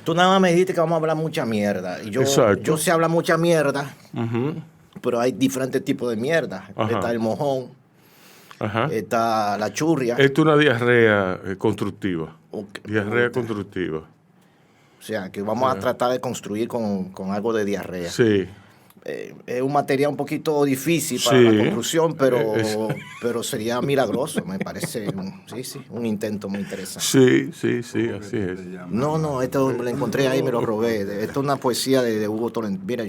Tú nada más me dijiste que vamos a hablar mucha mierda. Y yo sé hablar mucha mierda, pero hay diferentes tipos de mierda. Ajá. Está el mojón, está la churria. Esto es una diarrea constructiva. Diarrea constructiva. O sea, que vamos a tratar de construir con algo de diarrea. Sí. Es un material un poquito difícil para la construcción, pero sería milagroso, me parece. Un intento muy interesante. Sí, así es. No, esto lo encontré ahí, me lo robé. Esto es una poesía de Hugo Tolentino. Mira,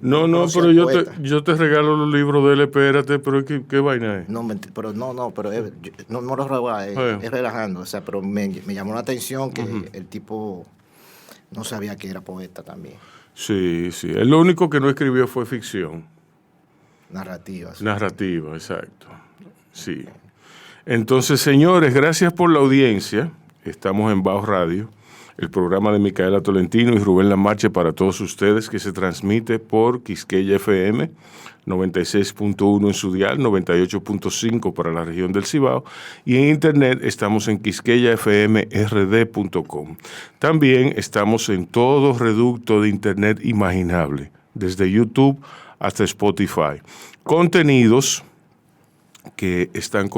No, pero yo te regalo los libros de él, espérate, pero ¿qué vaina es? No, pero no lo robé, es relajando. O sea, pero me llamó la atención que el tipo no sabía que era poeta también. Sí. Él lo único que no escribió fue ficción. Narrativa, exacto. Sí. Entonces, señores, gracias por la audiencia. Estamos en Bajo Radio, el programa de Micaela Tolentino y Rubén Lamarche para todos ustedes, que se transmite por Quisqueya FM, 96.1 en su dial, 98.5 para la región del Cibao, y en internet estamos en quisqueyafmrd.com. También estamos en todo reducto de internet imaginable, desde YouTube hasta Spotify. Contenidos que están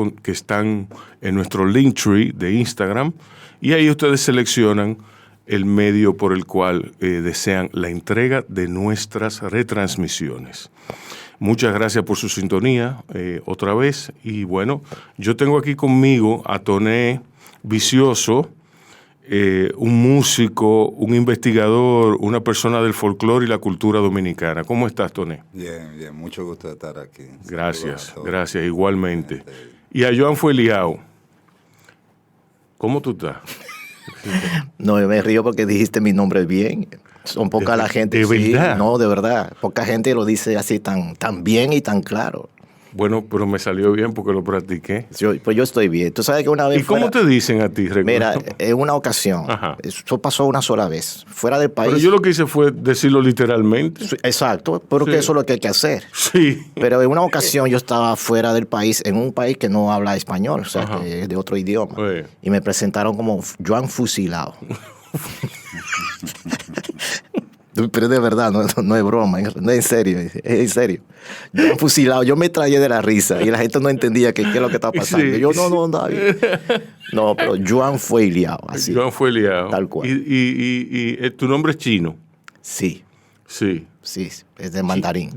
en nuestro Linktree de Instagram, y ahí ustedes seleccionan el medio por el cual desean la entrega de nuestras retransmisiones. Muchas gracias por su sintonía otra vez. Y bueno, yo tengo aquí conmigo a Toné Vicioso, un músico, un investigador, una persona del folclore y la cultura dominicana. ¿Cómo estás, Toné? Bien, mucho gusto de estar aquí. Gracias, igualmente. Y a Joan Fueliao, ¿cómo tú estás? No, me río porque dijiste mi nombre bien. Son poca la gente. ¿De verdad? No, de verdad. Poca gente lo dice así tan bien y tan claro. Bueno, pero me salió bien porque lo practiqué. Pues yo estoy bien. Tú sabes que una vez. ¿Y cómo te dicen a ti, Recuerdo? Mira, en una ocasión, eso pasó una sola vez, fuera del país. Pero yo lo que hice fue decirlo literalmente. Exacto, porque eso es lo que hay que hacer. Sí. Pero en una ocasión yo estaba fuera del país, en un país que no habla español, o sea, que es de otro idioma. Y me presentaron como Joan Fusilao. Pero de verdad, no es broma, no es en serio. Yo fusilado, yo me traía de la risa y la gente no entendía qué es lo que estaba pasando. Sí. Yo no, pero Joan Fueliao, así. Joan Fueliao. Tal cual. ¿Y tu nombre es chino? Sí. Sí, es de mandarín.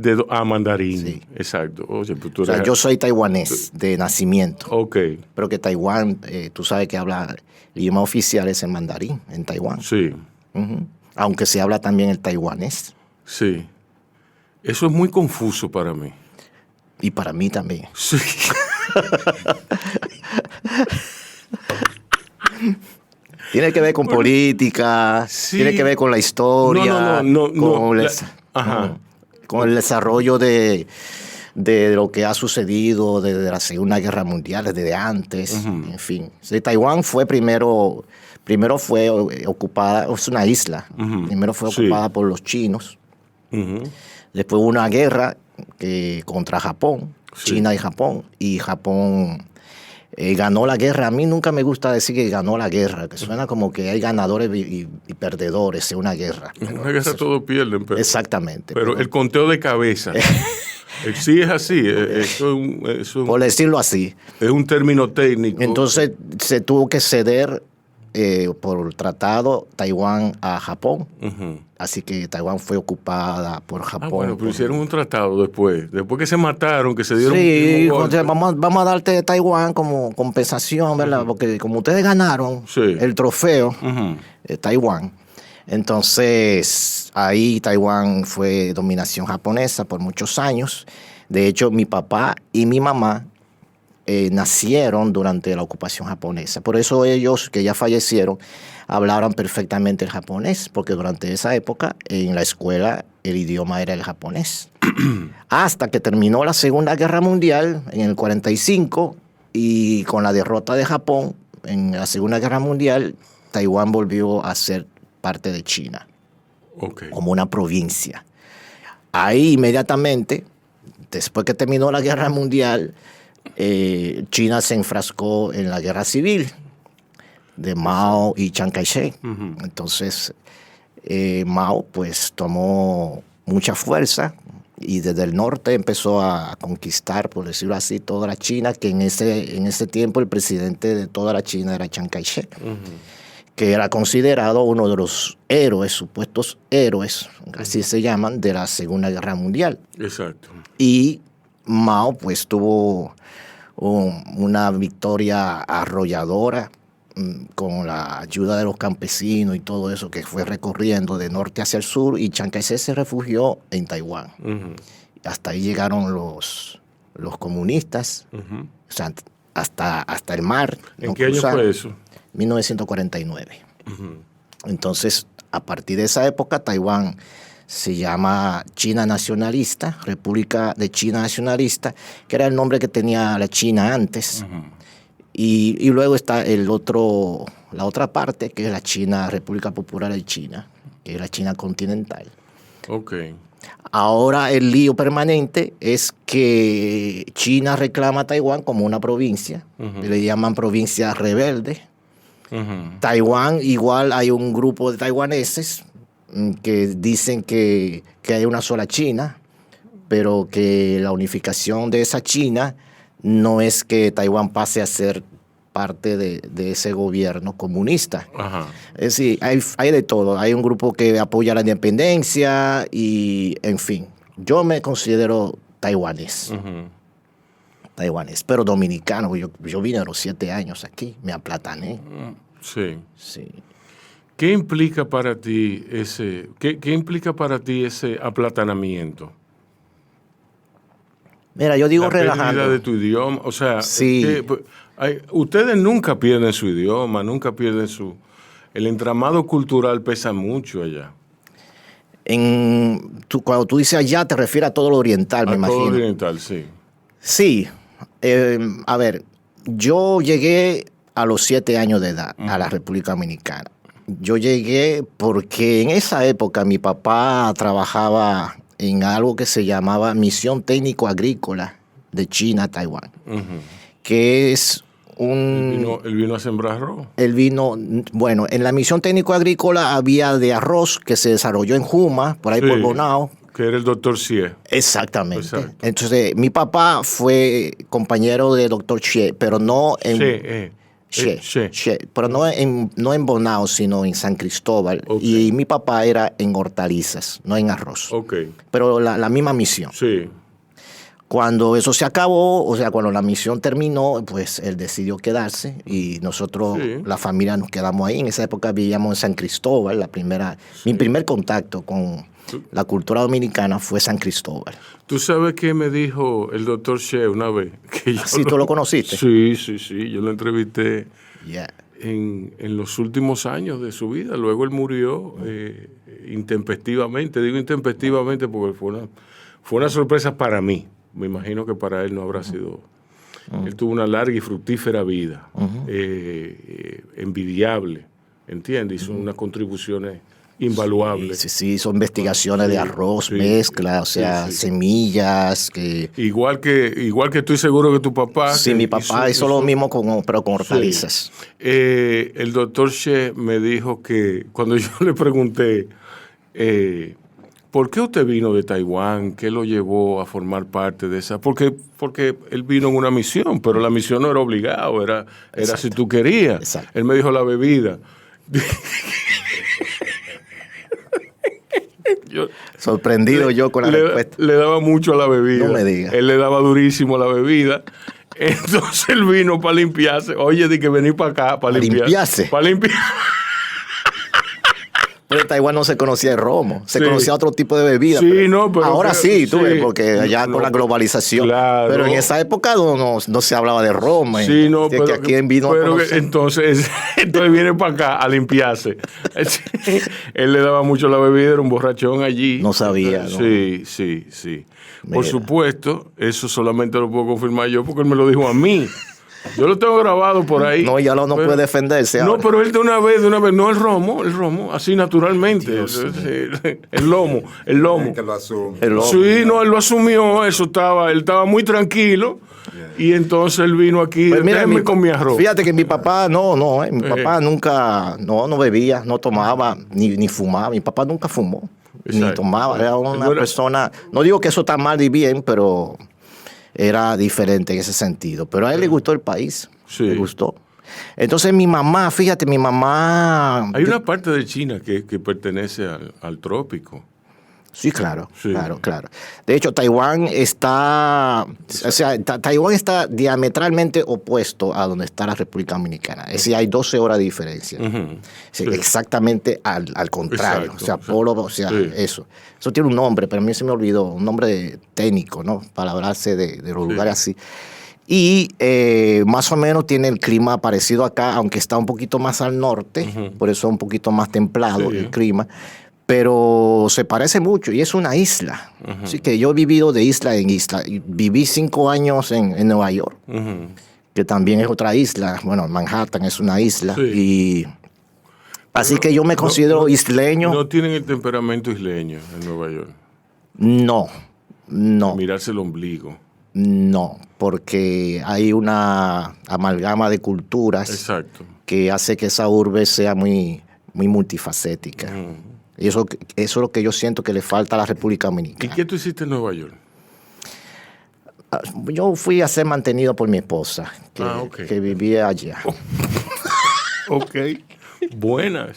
Mandarín, sí. Exacto. Oye, pues tú yo soy taiwanés de nacimiento. Ok. Pero que Taiwán, tú sabes que habla, el idioma oficial es el mandarín en Taiwán. Sí. Aunque se habla también el taiwanés. Sí. Eso es muy confuso para mí. Y para mí también. Sí. Tiene que ver con política, tiene que ver con la historia, con el desarrollo de lo que ha sucedido desde la Segunda Guerra Mundial, desde antes, en fin. Taiwán fue primero fue ocupada, es una isla, primero fue ocupada por los chinos, después hubo una guerra contra Japón, China y Japón ganó la guerra. A mí nunca me gusta decir que ganó la guerra, que suena como que hay ganadores y perdedores en una guerra. En una guerra todos pierden. Exactamente. Pero el conteo de cabeza... Sí, es así. Por decirlo así. Es un término técnico. Entonces se tuvo que ceder por tratado Taiwán a Japón. Así que Taiwán fue ocupada por Japón. Bueno, pero hicieron un tratado después que se mataron, que se dieron... Sí, o sea, vamos a darte Taiwán como compensación, ¿verdad? Porque como ustedes ganaron el trofeo de Taiwán, entonces ahí Taiwán fue dominación japonesa por muchos años. De hecho, mi papá y mi mamá nacieron durante la ocupación japonesa. Por eso ellos, que ya fallecieron, hablaron perfectamente el japonés, porque durante esa época en la escuela el idioma era el japonés. Hasta que terminó la Segunda Guerra Mundial en el 45 y con la derrota de Japón en la Segunda Guerra Mundial, Taiwán volvió a ser parte de China, como una provincia. Ahí inmediatamente, después que terminó la Guerra Mundial, China se enfrascó en la guerra civil de Mao y Chiang Kai-shek. Entonces, Mao pues tomó mucha fuerza y desde el norte empezó a conquistar, por decirlo así, toda la China, que en ese tiempo el presidente de toda la China era Chiang Kai-shek, que era considerado uno de los héroes, supuestos héroes, así se llaman, de la Segunda Guerra Mundial. Exacto. Y Mao pues tuvo una victoria arrolladora con la ayuda de los campesinos y todo eso, que fue recorriendo de norte hacia el sur, y Chiang Kai-shek se refugió en Taiwán. Hasta ahí llegaron los comunistas, o sea, hasta el mar. ¿En qué año fue eso? 1949. Entonces, a partir de esa época, Taiwán se llama China Nacionalista, República de China Nacionalista, que era el nombre que tenía la China antes. Y luego está la otra parte, que es la China, República Popular de China, que es la China continental. Okay. Ahora el lío permanente es que China reclama a Taiwán como una provincia, le llaman provincia rebelde. Taiwán, igual hay un grupo de taiwaneses que dicen que hay una sola China, pero que la unificación de esa China no es que Taiwán pase a ser parte de ese gobierno comunista. Es decir, hay de todo. Hay un grupo que apoya la independencia y, en fin, yo me considero taiwanés. Taiwanés, pero dominicano. Yo vine a los 7 años aquí, me aplatané. Sí. Sí. ¿Qué implica para ti ese aplatanamiento? Mira, yo digo la relajando. pérdida de tu idioma, o sea, sí. Ustedes nunca pierden su idioma, nunca pierden el entramado cultural pesa mucho allá. Cuando tú dices allá, te refieres a todo lo oriental, me imagino. Todo lo oriental, sí. Sí. A ver, yo llegué a los 7 años de edad a la República Dominicana. Yo llegué porque en esa época mi papá trabajaba en algo que se llamaba Misión Técnico Agrícola de China a Taiwán, que es ¿Él vino a sembrar arroz? Bueno, en la Misión Técnico Agrícola había de arroz que se desarrolló en Juma, por ahí por Bonao. Que era el doctor Xie. Exactamente. Exacto. Entonces, mi papá fue compañero del doctor Xie, pero no en... pero no en Bonao, sino en San Cristóbal. Okay. Y mi papá era en hortalizas, no en arroz. Okay. Pero la misma misión. Sí. Cuando eso se acabó, o sea, cuando la misión terminó, pues él decidió quedarse y nosotros, la familia, nos quedamos ahí. En esa época vivíamos en San Cristóbal. Mi primer contacto con la cultura dominicana fue San Cristóbal. ¿Tú sabes qué me dijo el doctor Xie una vez? ¿Sí, tú lo conociste? Sí. Yo lo entrevisté en los últimos años de su vida. Luego él murió intempestivamente. Digo intempestivamente porque fue una sorpresa para mí. Me imagino que para él no habrá sido. Él tuvo una larga y fructífera vida, envidiable, ¿entiendes? Hizo unas contribuciones invaluables. Sí, hizo investigaciones de arroz, mezcla, o sea, semillas. Igual que estoy seguro que tu papá. Sí, mi papá hizo lo mismo, pero con hortalizas. El doctor Xie me dijo que cuando yo le pregunté, ¿por qué usted vino de Taiwán? ¿Qué lo llevó a formar parte de esa? Porque él vino en una misión, pero la misión no era obligado, era si tú querías. Exacto. Él me dijo la bebida. Sorprendido yo con la respuesta. Le daba mucho a la bebida. No me digas. Él le daba durísimo a la bebida. Entonces él vino para limpiarse. Oye, di que vení para acá para limpiarse. Para limpiarse. Pero en Taiwán no se conocía el romo, se conocía otro tipo de bebida. Sí, pero ahora tú ves, porque allá con la globalización. Claro. Pero en esa época no se hablaba de romo. Sí, pero que aquí en vino entonces viene para acá a limpiarse. Él le daba mucho la bebida, era un borrachón allí. No sabía, ¿no? Sí. Por supuesto, eso solamente lo puedo confirmar yo porque él me lo dijo a mí. Yo lo tengo grabado por ahí. No, ya no puede defenderse. No, ahora. pero él de una vez, no el romo, así naturalmente. El lomo. Que lo asume. Sí, no, él lo asumió, él estaba muy tranquilo. Y entonces él vino aquí, Pues mira, con mi arroz. Fíjate que mi papá, mi papá nunca, no bebía, no tomaba, ni fumaba. Mi papá nunca fumó, ni tomaba. Era una persona, no digo que eso está mal y bien, pero era diferente en ese sentido. Pero a él le gustó el país, le gustó. Entonces mi mamá, fíjate, Hay una parte de China que pertenece al trópico. Sí, claro. De hecho, Taiwán está diametralmente opuesto a donde está la República Dominicana. Es decir, hay 12 horas de diferencia. Exactamente al contrario. Eso. Eso tiene un nombre, pero a mí se me olvidó, un nombre técnico, ¿no? Para hablarse de los lugares así. Y más o menos tiene el clima parecido acá, aunque está un poquito más al norte, por eso es un poquito más templado el clima. Pero se parece mucho y es una isla. Así que yo he vivido de isla en isla. Viví 5 años en Nueva York, que también es otra isla. Bueno, Manhattan es una isla. Y así que yo me considero isleño. ¿No tienen el temperamento isleño en Nueva York? No. Mirarse el ombligo. No, porque hay una amalgama de culturas que hace que esa urbe sea muy, muy multifacética. Y eso es lo que yo siento que le falta a la República Dominicana. ¿Y qué tú hiciste en Nueva York? Yo fui a ser mantenido por mi esposa, que vivía allá. Ok. Buena.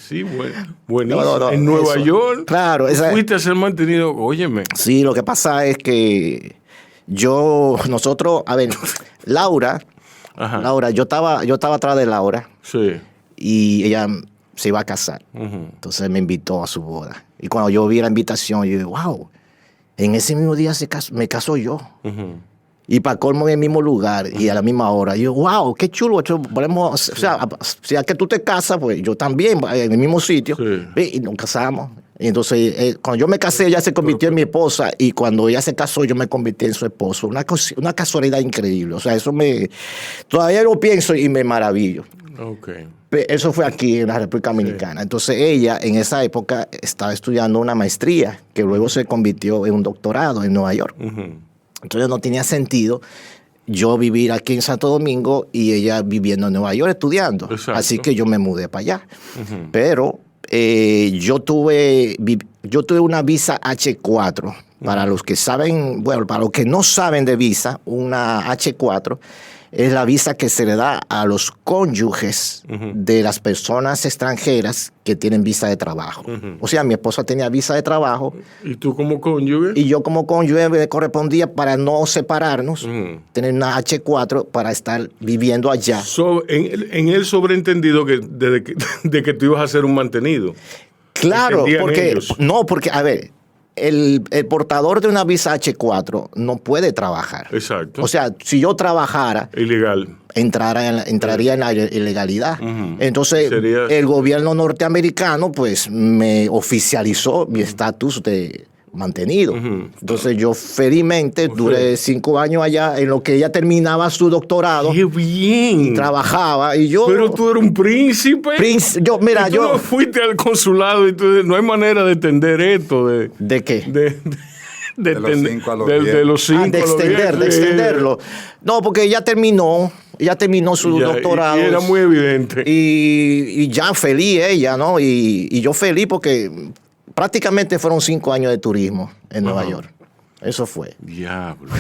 Buenísimo. No, en Nueva York, claro, fuiste a ser mantenido, óyeme. Sí, lo que pasa es que Laura, yo estaba atrás de Laura. Sí. Y ella se iba a casar. Entonces me invitó a su boda. Y cuando yo vi la invitación, yo dije, wow, en ese mismo día me casó yo. Y para colmo en el mismo lugar y a la misma hora. Y yo, wow, qué chulo. Si es que tú te casas, pues yo también, en el mismo sitio. Y nos casamos. Y entonces, cuando yo me casé, ella se convirtió en mi esposa. Y cuando ella se casó, yo me convertí en su esposo. Una casualidad increíble. O sea, todavía lo pienso y me maravillo. Okay. Eso fue aquí en la República Dominicana. Entonces ella en esa época estaba estudiando una maestría que luego se convirtió en un doctorado en Nueva York. Entonces no tenía sentido yo vivir aquí en Santo Domingo y ella viviendo en Nueva York estudiando. Exacto. Así que yo me mudé para allá. Pero yo tuve una visa H4. Para los que saben, para los que no saben de visa, una H4 es la visa que se le da a los cónyuges de las personas extranjeras que tienen visa de trabajo. O sea, mi esposa tenía visa de trabajo. ¿Y tú como cónyuge? Y yo como cónyuge me correspondía, para no separarnos, tener una H4 para estar viviendo allá. En el sobreentendido de que tú ibas a ser un mantenido. Claro, porque, a ver, el portador de una visa H4 no puede trabajar. Exacto. O sea, si yo trabajara... Ilegal. Entraría en la ilegalidad. Entonces, el gobierno norteamericano, pues, me oficializó mi estatus de mantenido. Entonces, yo felizmente duré 5 años allá en lo que ella terminaba su doctorado. ¡Qué bien! Y trabajaba. Y yo... Pero tú eres un príncipe. Tú no fuiste al consulado y no hay manera de entender esto. ¿De qué? De los 5 a los 10. De los 5 de extenderlo. No, porque ella terminó su doctorado. Y era muy evidente. Y ya feliz ella, ¿no? Y yo feliz porque prácticamente fueron 5 años de turismo en Nueva York. Eso fue. Diablo.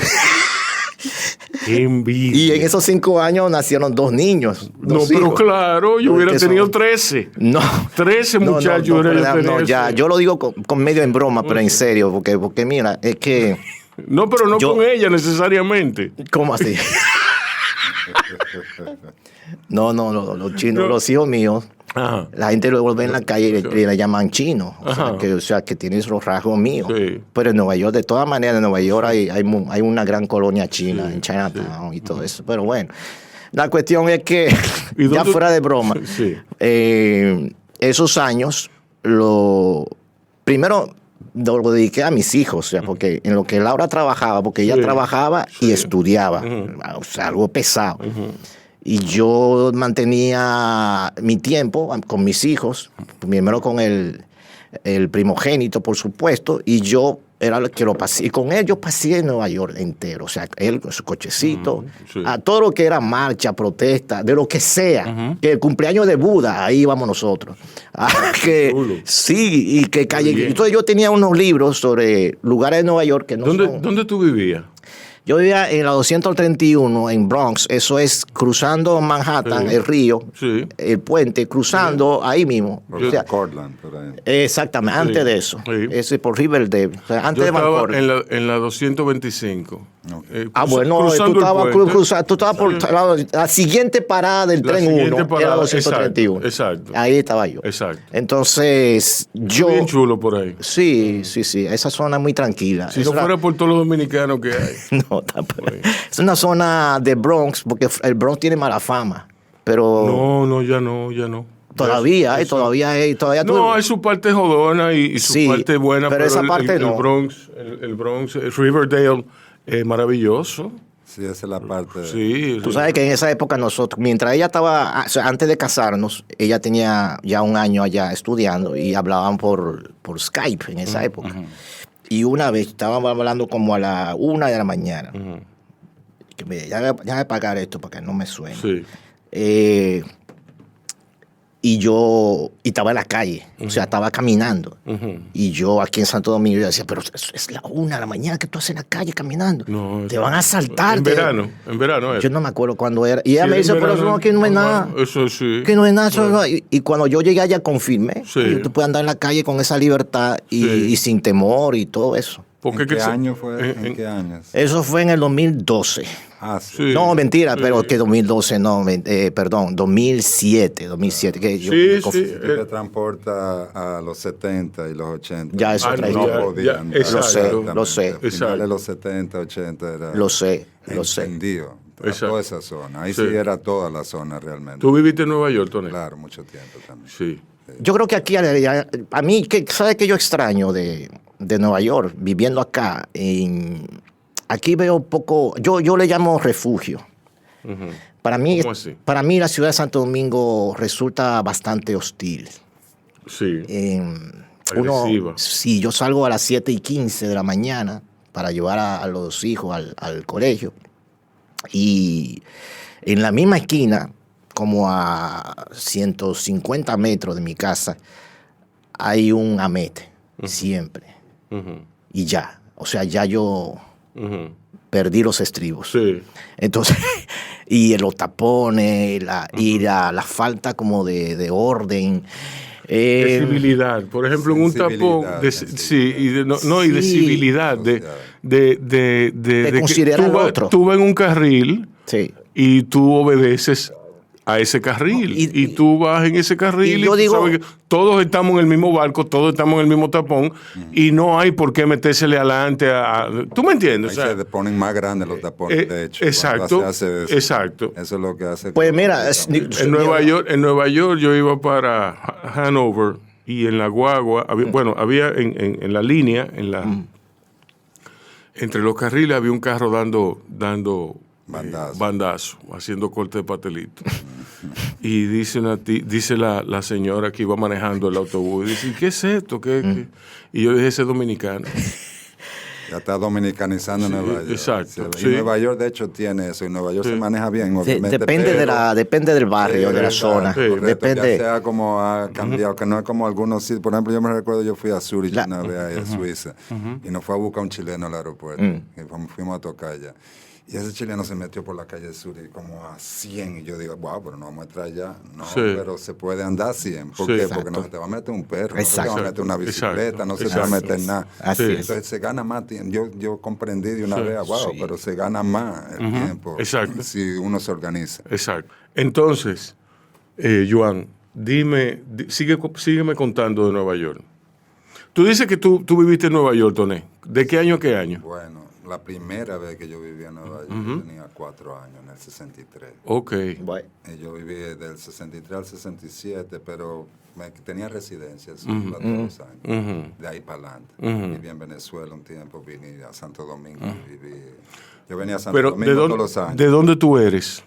Qué envidia. Y en esos 5 años nacieron 2 niños. Pero claro, yo hubiera tenido 13. No. 13 muchachos. Yo lo digo con medio en broma, pero en serio, porque mira, es que... No, pero no con ella necesariamente. ¿Cómo así? No, los chinos, los hijos míos, la gente luego ve en la calle y le llaman chino. O sea, que tiene esos rasgos míos. Sí. Pero en Nueva York, de todas maneras, en Nueva York hay una gran colonia china en Chinatown y todo eso. Pero bueno, la cuestión es que, ya fuera de broma, esos años, primero lo dediqué a mis hijos, o sea, porque en lo que Laura trabajaba, porque ella trabajaba y estudiaba, o sea, algo pesado. Y yo mantenía mi tiempo con mis hijos, primero con el primogénito, por supuesto, y yo era el que lo pasé. Y con él yo pasé en Nueva York entero. O sea, él con su cochecito, a todo lo que era marcha, protesta, de lo que sea. Que el cumpleaños de Buda, ahí íbamos nosotros. Sí, y que calle. Entonces yo tenía unos libros sobre lugares de Nueva York que no son... ¿Dónde tú vivías? Yo vivía en la 231 en Bronx, eso es cruzando Manhattan, el río, el puente, cruzando ahí mismo. O sea, Cortland, por ahí. Exactamente, antes de eso. Ese por Riverdale, o sea, antes de Vancouver. En la 225. Okay. Bueno, tú estabas por la siguiente parada del tren 1, era 231. Exacto. Ahí estaba yo. Exacto. Entonces, yo... Bien chulo por ahí. Sí. Esa zona es muy tranquila. Si no fuera por todos los dominicanos que hay. No, tampoco. Es una zona de Bronx, porque el Bronx tiene mala fama, pero... No, ya no. Todavía hay. No, hay su parte jodona y su parte buena, pero esa parte no. El Bronx, el Riverdale, maravilloso. Sí, esa es la parte. Sí. Tú sabes que en esa época nosotros, mientras ella estaba, o sea, antes de casarnos, ella tenía ya un año allá estudiando y hablaban por Skype en esa época. Y una vez estábamos hablando como a la 1 de la mañana. Que me ya voy a pagar esto para que no me suene. Sí. Y yo estaba en la calle, o sea, estaba caminando. Y yo aquí en Santo Domingo, yo decía, pero es la 1 de la mañana que tú haces en la calle caminando. No, te van a asaltar. En verano. Yo no me acuerdo cuándo era. Y ella me dice, pero eso no, aquí no es nada. Eso sí. Que no es nada. Eso y cuando yo llegué allá confirmé. Sí. Tú puedes andar en la calle con esa libertad y sin temor y todo eso. ¿En qué año fue? ¿En qué años? Eso fue en el 2012. Sí. No, mentira, pero que 2012, no, perdón, 2007. Que te transporta a los 70 y los 80. Ya eso otra historia. Lo sé. Finales de los 70, 80 era... Lo sé. Encendido. Toda esa zona. Ahí sí era toda la zona realmente. ¿Tú viviste en Nueva York, Tony? Claro, mucho tiempo también. Sí. Yo creo que aquí, a mí, ¿sabes qué yo extraño de Nueva York, viviendo acá? Aquí veo poco, yo le llamo refugio. Para mí la ciudad de Santo Domingo resulta bastante hostil. Sí. Agresiva. Sí, yo salgo a las 7:15 de la mañana para llevar a los hijos al colegio. Y en la misma esquina, como a 150 metros de mi casa, hay un Amete, siempre. Y ya, o sea, ya yo perdí los estribos. Sí. Entonces, y los tapones, la falta como de orden. De civilidad, por ejemplo, en un tapón, y de civilidad, de considerar al otro. Tú vas en un carril y tú obedeces a ese carril y tú vas en ese carril y tú sabes que todos estamos en el mismo barco, todos estamos en el mismo tapón y no hay por qué metérsele adelante ¿tú me entiendes? Ahí se ponen más grandes los tapones, de hecho. Exacto. Eso es lo que hace. Pues mira, en Nueva York yo iba para Hanover y en la guagua, había en la línea, entre los carriles había un carro dando bandazo, haciendo corte de pastelito. Y dice la señora que iba manejando el autobús, dice, ¿qué es esto? Y yo dije, ese es dominicano. Ya está dominicanizando Nueva York. Exacto. Y Nueva York, de hecho, tiene eso. Y Nueva York se maneja bien, obviamente. Depende del barrio, de la zona. Depende. Ya sea como ha cambiado, que no es como algunos sitios. Por ejemplo, yo me recuerdo, yo fui a Zurich una vez, a Suiza, y nos fue a buscar un chileno al aeropuerto. Y fuimos a tocar allá. Y ese chileno se metió por la calle sur y como a 100. Y yo digo, wow, pero no vamos a entrar allá. No, pero se puede andar a 100. ¿Por qué? Porque no se te va a meter un perro, no se te va a meter una bicicleta, no se te va a meter nada. Entonces se gana más tiempo. Yo comprendí de una vez, wow, pero se gana más el tiempo si uno se organiza. Exacto. Entonces, Joan, sígueme contando de Nueva York. Tú dices que tú viviste en Nueva York, Toné. ¿De qué año a qué año? Bueno, la primera vez que yo viví en Nueva York, yo tenía 4 años, en el 63. Ok. Y yo viví del 63 al 67, pero tenía residencia todos los años. De ahí para adelante. Viví en Venezuela un tiempo, vine a Santo Domingo. Yo venía a Santo Domingo todos los años. ¿De dónde tú eres?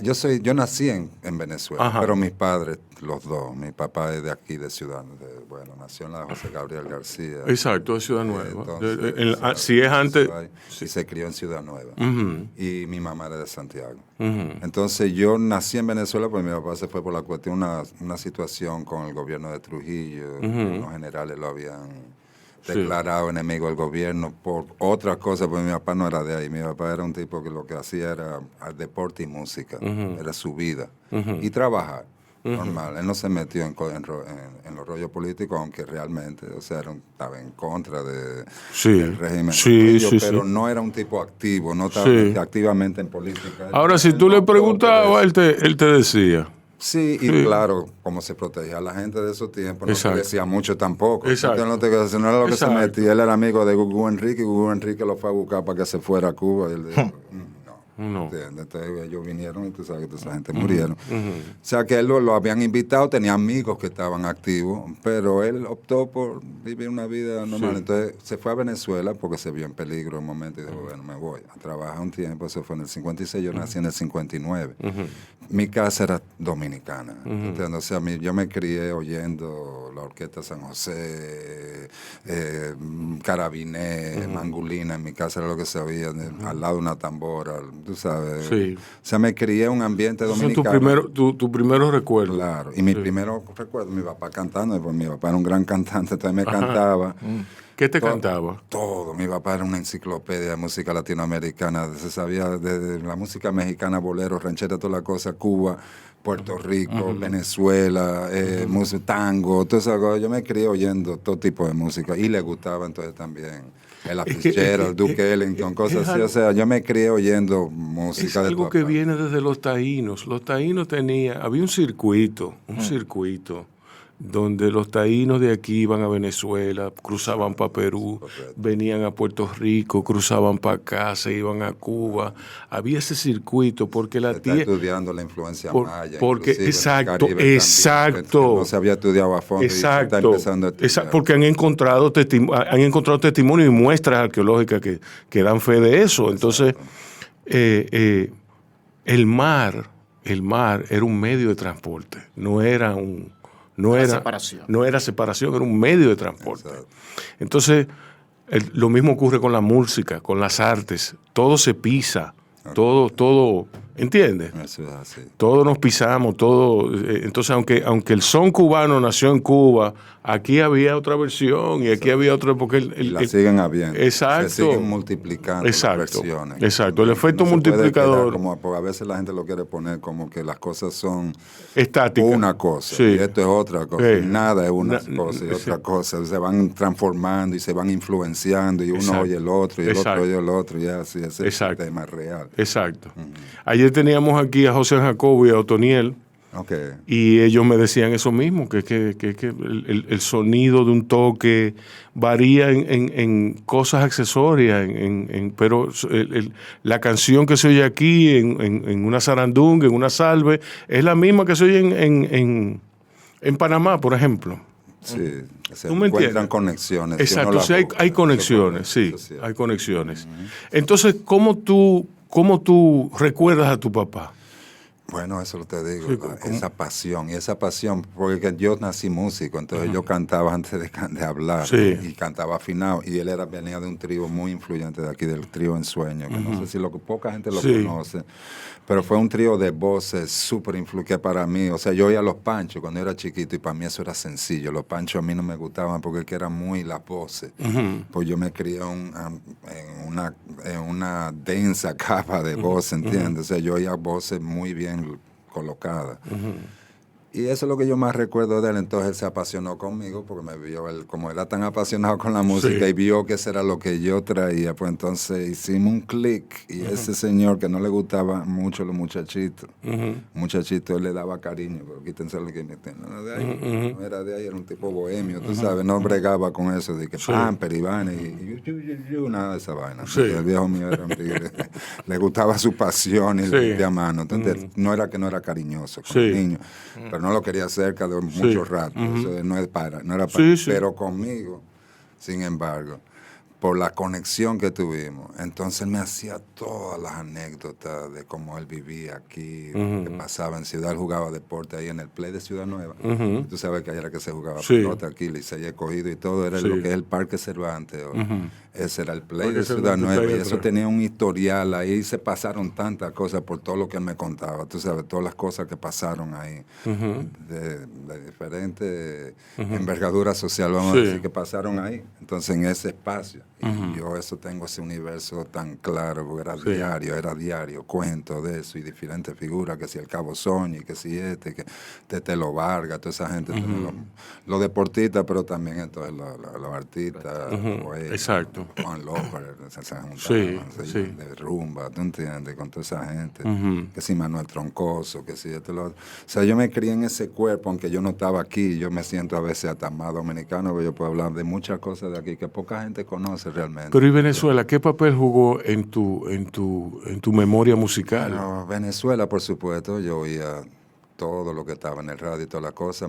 Yo nací en Venezuela, Ajá. pero mis padres, los dos, mi papá es de aquí, de Ciudad, nació en la José Gabriel García. Exacto, de Ciudad Nueva. Entonces, si es antes... Y se crió en Ciudad Nueva. Uh-huh. Y mi mamá era de Santiago. Uh-huh. Entonces yo nací en Venezuela, pues mi papá se fue por la cuestión, una situación con el gobierno de Trujillo, Uh-huh. los generales lo habían declarado enemigo del gobierno por otras cosas, porque mi papá no era de ahí. Mi papá era un tipo que lo que hacía era deporte y música, era su vida, y trabajar, normal. Él no se metió en los rollos políticos, aunque realmente, o sea, estaba en contra del régimen, pero no era un tipo activo, no estaba activamente en política. Ahora, si tú le preguntabas, él te decía... Sí, y claro, como se protegía a la gente de esos tiempos, no se decía mucho tampoco. Exacto. No era lo que se metía. Él era amigo de Gugu Enrique, y Gugu Enrique lo fue a buscar para que se fuera a Cuba. Y él dijo, no. Entonces ellos vinieron y tú sabes que toda esa gente murieron. O sea que él lo habían invitado, tenía amigos que estaban activos, pero él optó por vivir una vida normal. Entonces se fue a Venezuela porque se vio en peligro en un momento y dijo, bueno, me voy a trabajar un tiempo. Eso fue en el 56, yo nací en el 59. Mi casa era dominicana. O sea, yo me crié oyendo la Orquesta San José, Carabiné, Mangulina. En mi casa era lo que se oía, al lado de una tambora, tú sabes. Sí. O sea, me crié en un ambiente dominicano. Son tus primeros recuerdos. Claro. Y mi primero recuerdo, mi papá cantando, porque mi papá era un gran cantante, entonces me cantaba. ¿Qué te cantaba? Todo. Mi papá era una enciclopedia de música latinoamericana. Se sabía de la música mexicana, boleros, ranchera, toda la cosa, Cuba, Puerto Rico, Venezuela, música, tango, todo eso. Yo me crié oyendo todo tipo de música y le gustaba entonces también Ella Fitzgerald, Duke Ellington, cosas así. O sea, yo me crié oyendo música de algo que viene desde los taínos. Los taínos había un circuito donde los taínos de aquí iban a Venezuela, cruzaban para Perú, venían a Puerto Rico, cruzaban para acá, se iban a Cuba. Había ese circuito porque la tía... Está estudiando la influencia maya. Porque, exacto. También, no se había estudiado a fondo. Exacto. Y está empezando a estudiar. Porque han encontrado testimonio y muestras arqueológicas que dan fe de eso. Entonces, el mar era un medio de transporte, no era separación, era un medio de transporte. Exacto. Entonces, lo mismo ocurre con la música, con las artes. Todo se pisa, todo, ¿entiendes? Eso es así. Todos nos pisamos, todo. Entonces, aunque el son cubano nació en Cuba, aquí había otra versión y aquí había otra, porque la siguen habiendo. Exacto. Se siguen multiplicando las versiones. Exacto, el efecto multiplicador. Porque a veces la gente lo quiere poner como que las cosas son estáticas. Una cosa, y esto es otra cosa. Y nada es una cosa y otra cosa. Se van transformando y se van influenciando y uno oye el otro y el otro oye el otro y así. Ese es el tema real. Exacto. Ayer teníamos aquí a José Jacobo y a Otoniel. Okay. Y ellos me decían eso mismo, que el sonido de un toque varía en cosas accesorias, pero la canción que se oye aquí en una zarandunga, en una salve, es la misma que se oye en Panamá, por ejemplo. Sí, se encuentran conexiones. Exacto, sí, hay conexiones, sí, hay conexiones. Entonces, ¿cómo tú recuerdas a tu papá? Bueno, eso te digo, esa pasión, porque yo nací músico, entonces yo cantaba antes de hablar y cantaba afinado, y él venía de un trío muy influyente de aquí, del trío Ensueño, que no sé si poca gente lo conoce, pero fue un trío de voces súper influyente para mí. O sea, yo oía Los Panchos cuando era chiquito y para mí eso era sencillo. Los Panchos a mí no me gustaban porque eran muy las voces. Pues yo me crié en una densa capa de voz, ¿entiendes? O sea, yo oía voces muy bien colocadas. Y eso es lo que yo más recuerdo de él. Entonces él se apasionó conmigo porque me vio, como era tan apasionado con la música y vio que eso era lo que yo traía, pues entonces hicimos un clic y ese señor que no le gustaba mucho los muchachitos, él le daba cariño, pero quítense lo que meten. No, de ahí, no era de ahí, era un tipo bohemio, tú sabes, no bregaba con eso de que pamper y vaina y nada de esa vaina. El viejo mío era un tigre, le gustaba su pasión y le metía mano. Entonces no era que no era cariñoso con el niño, pero no lo quería cerca de mucho rato. Eso no era para. Pero conmigo, sin embargo, por la conexión que tuvimos. Entonces él me hacía todas las anécdotas de cómo él vivía aquí, que pasaba en Ciudad, él jugaba deporte ahí en el Play de Ciudad Nueva. Tú sabes que ahí era que se jugaba pelota aquí, Licey Escogido y todo, era lo que es el Parque Cervantes. Ese era el Play de Ciudad Nueva y eso tenía un historial, ahí se pasaron tantas cosas por todo lo que él me contaba, tú sabes, todas las cosas que pasaron ahí, de diferentes envergaduras social, vamos a decir, que pasaron ahí, entonces en ese espacio. Y yo eso tengo ese universo tan claro, porque era diario, cuento de eso y diferentes figuras, que si el Cabo Soñi, que si que Tetelo Vargas, toda esa gente, los deportistas, pero también entonces los artistas, exacto. Juan López, se juntaban, de rumba, ¿tú entiendes? Con toda esa gente, que si Manuel Troncoso, que si esto, lo otro. O sea, yo me crié en ese cuerpo, aunque yo no estaba aquí, yo me siento a veces hasta más dominicano, que yo puedo hablar de muchas cosas de aquí que poca gente conoce realmente. Pero ¿y Venezuela? ¿Qué papel jugó en tu memoria musical? Bueno, Venezuela, por supuesto, yo oía todo lo que estaba en el radio y toda la cosa,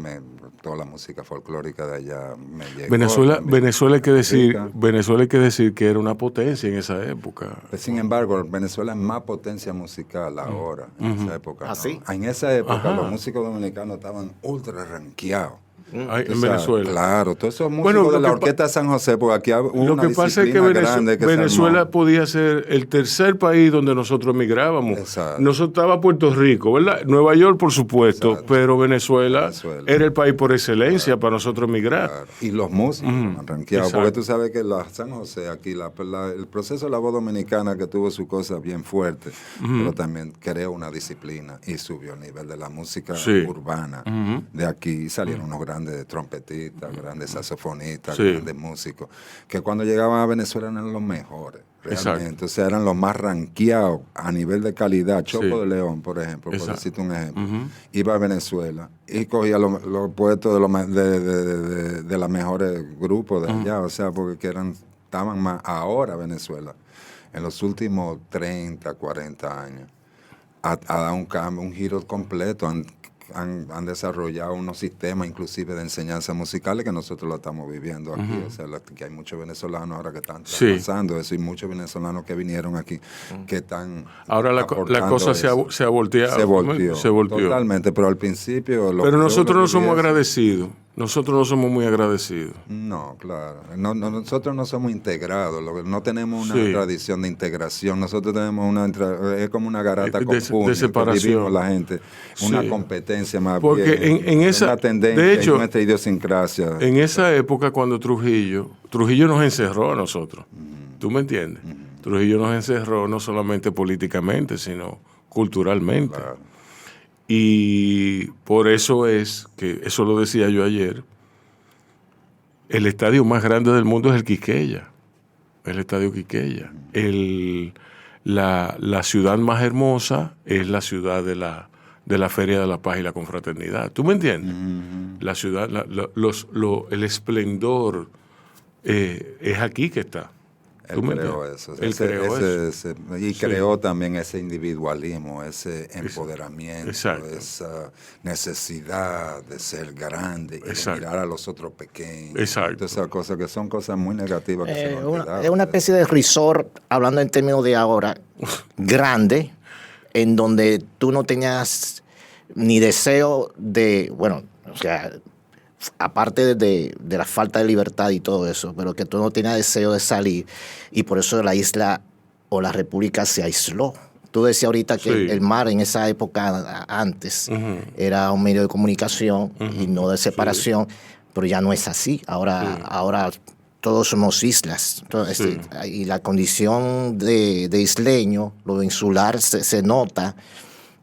toda la música folclórica de allá me llegó. Venezuela hay que decir que era una potencia en esa época. Pues, sin embargo, Venezuela es más potencia musical ahora, en esa época. ¿Ah, sí? En esa época los músicos dominicanos estaban ultra rankeados. En Venezuela. Claro, todos esos músicos de la Orquesta San José, porque aquí hubo una pasa es que Venezuela podía ser el tercer país donde nosotros emigrábamos. Exacto. Nosotros estaba Puerto Rico, ¿verdad? Nueva York, por supuesto, exacto, pero Venezuela era el país por excelencia, claro, para nosotros emigrar. Claro. Y los músicos han rankeado, porque tú sabes que la San José, aquí, el proceso de la voz dominicana, que tuvo su cosa bien fuerte, pero también creó una disciplina y subió el nivel de la música urbana de aquí, y salieron unos grandes trompetistas, grandes saxofonistas, grandes músicos, que cuando llegaban a Venezuela eran los mejores, realmente. Exacto. O sea, eran los más rankeados a nivel de calidad. Chopo de León, por ejemplo, por decirte un ejemplo, iba a Venezuela y cogía los puestos de los mejores grupos de allá, o sea, porque estaban más ahora Venezuela, en los últimos 30, 40 años, ha dado un cambio, un giro completo. Han desarrollado unos sistemas inclusive de enseñanza musicales que nosotros lo estamos viviendo aquí. O sea, que hay muchos venezolanos ahora que están pasando eso, y muchos venezolanos que vinieron aquí que están ahora la cosa se ha volteado. Se volteó totalmente, pero al principio... Pero nosotros no somos agradecidos. Nosotros no somos muy agradecidos. No, claro. Nosotros no somos integrados. No tenemos una tradición de integración. Nosotros tenemos es como una garata común de separación. Que vivimos la gente. Una competencia más porque bien. En esa, una tendencia, de hecho, nuestra idiosincrasia. En esa época, cuando Trujillo nos encerró a nosotros. ¿Tú me entiendes? Trujillo nos encerró no solamente políticamente, sino culturalmente. Claro. Y por eso es que, eso lo decía yo ayer, el estadio más grande del mundo es el Quisqueya, el estadio Quisqueya. La ciudad más hermosa es la ciudad de la Feria de la Paz y la Confraternidad. ¿Tú me entiendes? La ciudad, el esplendor es aquí que está. Él creó eso. Y creó también ese individualismo, ese empoderamiento, esa necesidad de ser grande y de mirar a los otros pequeños. Exacto. Esas cosas que son cosas muy negativas. Es una especie de resort, hablando en términos de ahora, grande, en donde tú no tenías ni deseo de, bueno, o sea, aparte de la falta de libertad y todo eso, pero que tú no tenías deseo de salir, y por eso la isla o la república se aisló. Tú decías ahorita que el mar en esa época antes era un medio de comunicación y no de separación, pero ya no es así. Ahora todos somos islas. Entonces, y la condición de isleño, lo insular, se nota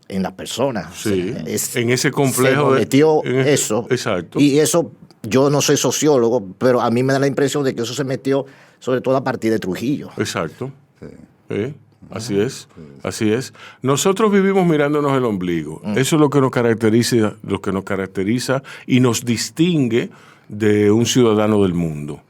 en la persona. Sí, en ese complejo. Se metió eso. Exacto. Y eso, yo no soy sociólogo, pero a mí me da la impresión de que eso se metió sobre todo a partir de Trujillo. Exacto. Así es. Así es. Nosotros vivimos mirándonos el ombligo. Eso es lo que nos caracteriza y nos distingue de un ciudadano del mundo.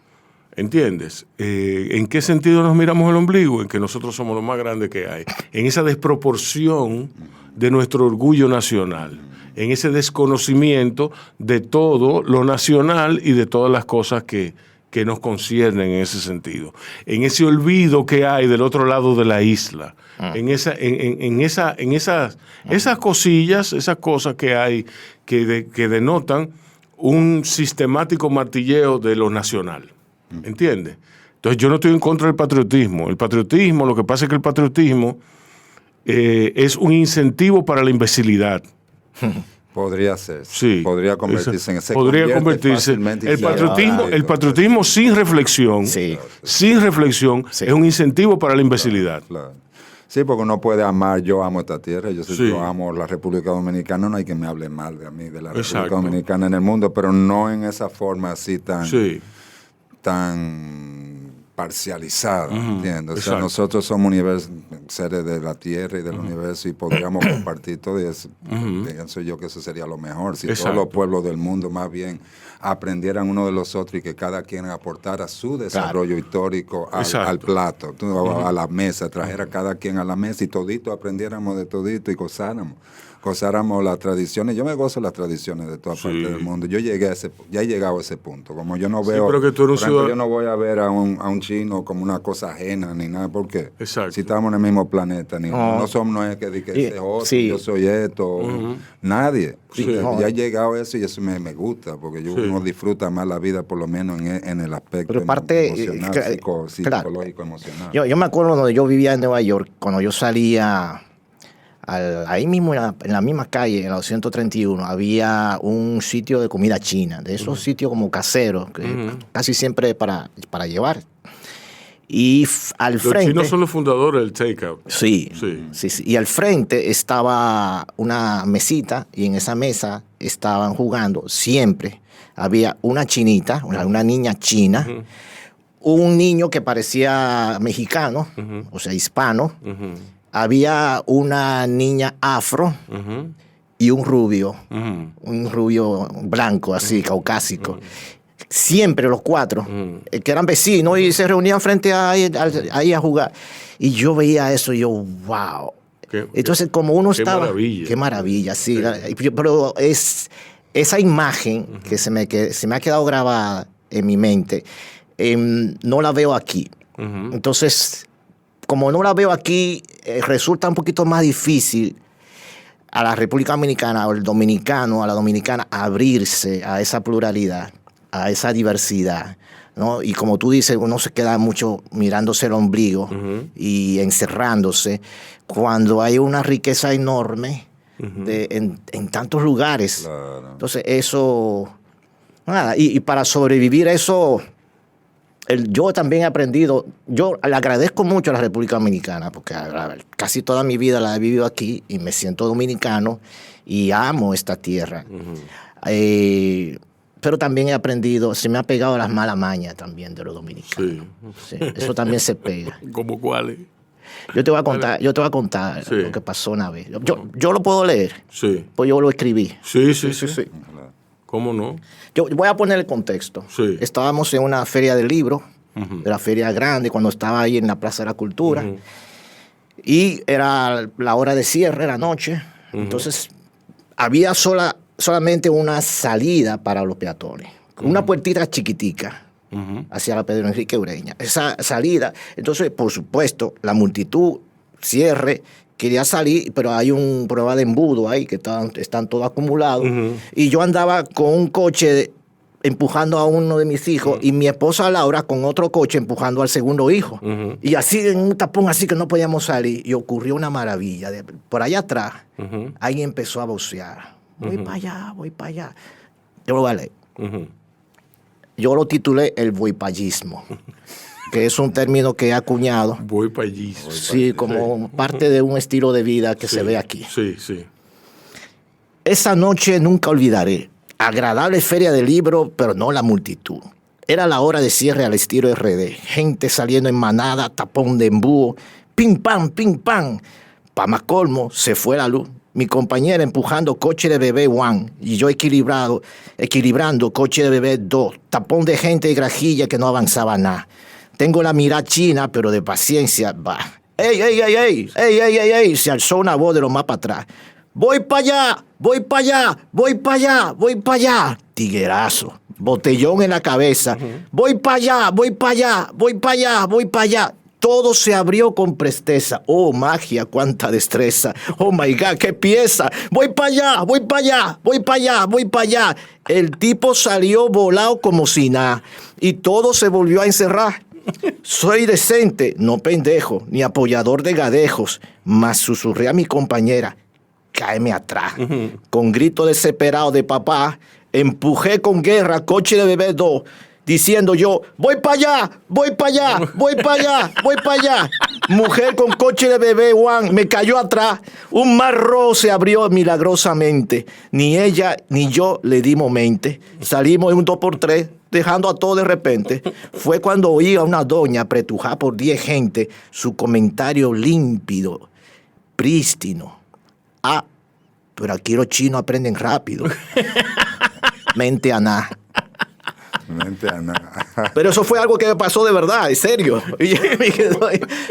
¿Entiendes? ¿En qué sentido nos miramos el ombligo? En que nosotros somos lo más grande que hay. En esa desproporción de nuestro orgullo nacional, en ese desconocimiento de todo lo nacional y de todas las cosas que que nos conciernen en ese sentido. En ese olvido que hay del otro lado de la isla. En esas cosillas, esas cosas que hay que denotan un sistemático martilleo de lo nacional. ¿Entiendes? Entonces yo no estoy en contra del patriotismo. El patriotismo, lo que pasa es que el patriotismo es un incentivo para la imbecilidad. Podría ser. Sí. Podría convertirse en ese. Podría convertirse. El patriotismo sin reflexión, sí. Sin reflexión, sí. Es un incentivo para la imbecilidad. Claro. Sí, porque uno puede amar, yo amo esta tierra, Sí. yo amo la República Dominicana, no hay que me hable mal de mí, de la República Exacto. Dominicana en el mundo, pero no en esa forma así Sí. tan parcializada, ¿entiendes? O sea, Exacto. nosotros somos seres de la tierra y del universo y podríamos compartir todo eso. Pienso yo que eso sería lo mejor, si Exacto. todos los pueblos del mundo más bien aprendieran uno de los otros y que cada quien aportara su desarrollo histórico al plato, a la mesa, trajera cada quien a la mesa y todito aprendiéramos de todito y gozáramos las tradiciones. Yo me gozo las tradiciones de toda parte del mundo. Yo ya he llegado a ese punto. Como yo no veo, pero que tú eres por ejemplo, yo no voy a ver a un chino como una cosa ajena ni nada, porque si estamos en el mismo planeta, no somos, no es que ese es otro, yo soy esto, nadie. Ya he llegado a eso y eso me gusta, porque uno disfruta más la vida, por lo menos en el aspecto emocional, psicológico, emocional. Yo me acuerdo cuando yo vivía en Nueva York, cuando yo salía ahí mismo en la misma calle, en la 231, había un sitio de comida china, de esos sitios como caseros, que casi siempre para llevar. Y al frente... Los chinos son los fundadores del takeout. Sí. Y al frente estaba una mesita, y en esa mesa estaban jugando siempre. Había una chinita, una niña china, un niño que parecía mexicano, o sea, hispano. Había una niña afro y un rubio blanco, así, caucásico. Siempre los cuatro, que eran vecinos y se reunían frente ahí a jugar. Y yo veía eso y yo, wow. Entonces, como uno estaba... Maravilla. Qué maravilla, sí. Pero esa imagen que se me ha quedado grabada en mi mente, no la veo aquí. Entonces... Como no la veo aquí, resulta un poquito más difícil a la República Dominicana, o el dominicano, a la dominicana, abrirse a esa pluralidad, a esa diversidad, ¿no? Y como tú dices, uno se queda mucho mirándose el ombligo y encerrándose, cuando hay una riqueza enorme en tantos lugares. Claro. Entonces, eso... Nada, y para sobrevivir eso... Yo también he aprendido, yo le agradezco mucho a la República Dominicana, porque casi toda mi vida la he vivido aquí y me siento dominicano y amo esta tierra. Pero también he aprendido, se me ha pegado a las malas mañas también de los dominicanos. Sí, eso también se pega. ¿Cómo cuáles? Yo te voy a contar lo que pasó una vez. Yo lo puedo leer, pues yo lo escribí. Sí. ¿Cómo no? Yo voy a poner el contexto. Estábamos en una feria del libro, de la feria grande, cuando estaba ahí en la Plaza de la Cultura. Y era la hora de cierre, la noche. Entonces, había solamente una salida para los peatones. Una puertita chiquitica hacia la Pedro Enrique Ureña. Esa salida, entonces, por supuesto, la multitud, cierre, quería salir, pero hay un prueba de embudo ahí, que están todos acumulados. Y yo andaba con un coche empujando a uno de mis hijos y mi esposa Laura con otro coche empujando al segundo hijo. Y así en un tapón así que no podíamos salir. Y ocurrió una maravilla. Por allá atrás, alguien empezó a vocear. Voy para allá. Yo lo voy a leer. Yo lo titulé el voypayismo. Que es un término que he acuñado. Voypayismo. Sí, como parte de un estilo de vida que se ve aquí. Sí. Esa noche nunca olvidaré. Agradable feria de libro, pero no la multitud. Era la hora de cierre al estilo RD. Gente saliendo en manada, tapón de embudo. Pim, pam, pim, pam. Pa' más colmo, se fue la luz. Mi compañera empujando coche de bebé 1 y yo equilibrando coche de bebé 2. Tapón de gente y grajilla que no avanzaba nada. Tengo la mirada china, pero de paciencia, va. ¡Ey! Se alzó una voz de lo más para atrás. ¡Voy para allá! Tiguerazo. botellón en la cabeza. Voy para allá, voy para allá, voy para allá, voy para allá. Todo se abrió con presteza. Oh, magia, cuánta destreza. Oh, my God, qué pieza. Voy para allá, voy para allá, voy para allá, voy para allá. El tipo salió volado como si nada. Y todo se volvió a encerrar. Soy decente, no pendejo, ni apoyador de gadejos. Mas susurré a mi compañera, cáeme atrás. Con grito desesperado de papá, empujé con guerra coche de bebé 2. Diciendo yo, voy para allá, voy para allá, voy para allá, voy para allá. Mujer con coche de bebé Juan me cayó atrás. Un mar rojo se abrió milagrosamente. Ni ella ni yo le dimos mente. Salimos en un 2x3, dejando a todo de repente. Fue cuando oí a una doña apretujada por 10 gente su comentario límpido, prístino. Ah, pero aquí los chinos aprenden rápido. Mente a nada. Pero eso fue algo que me pasó de verdad, en serio.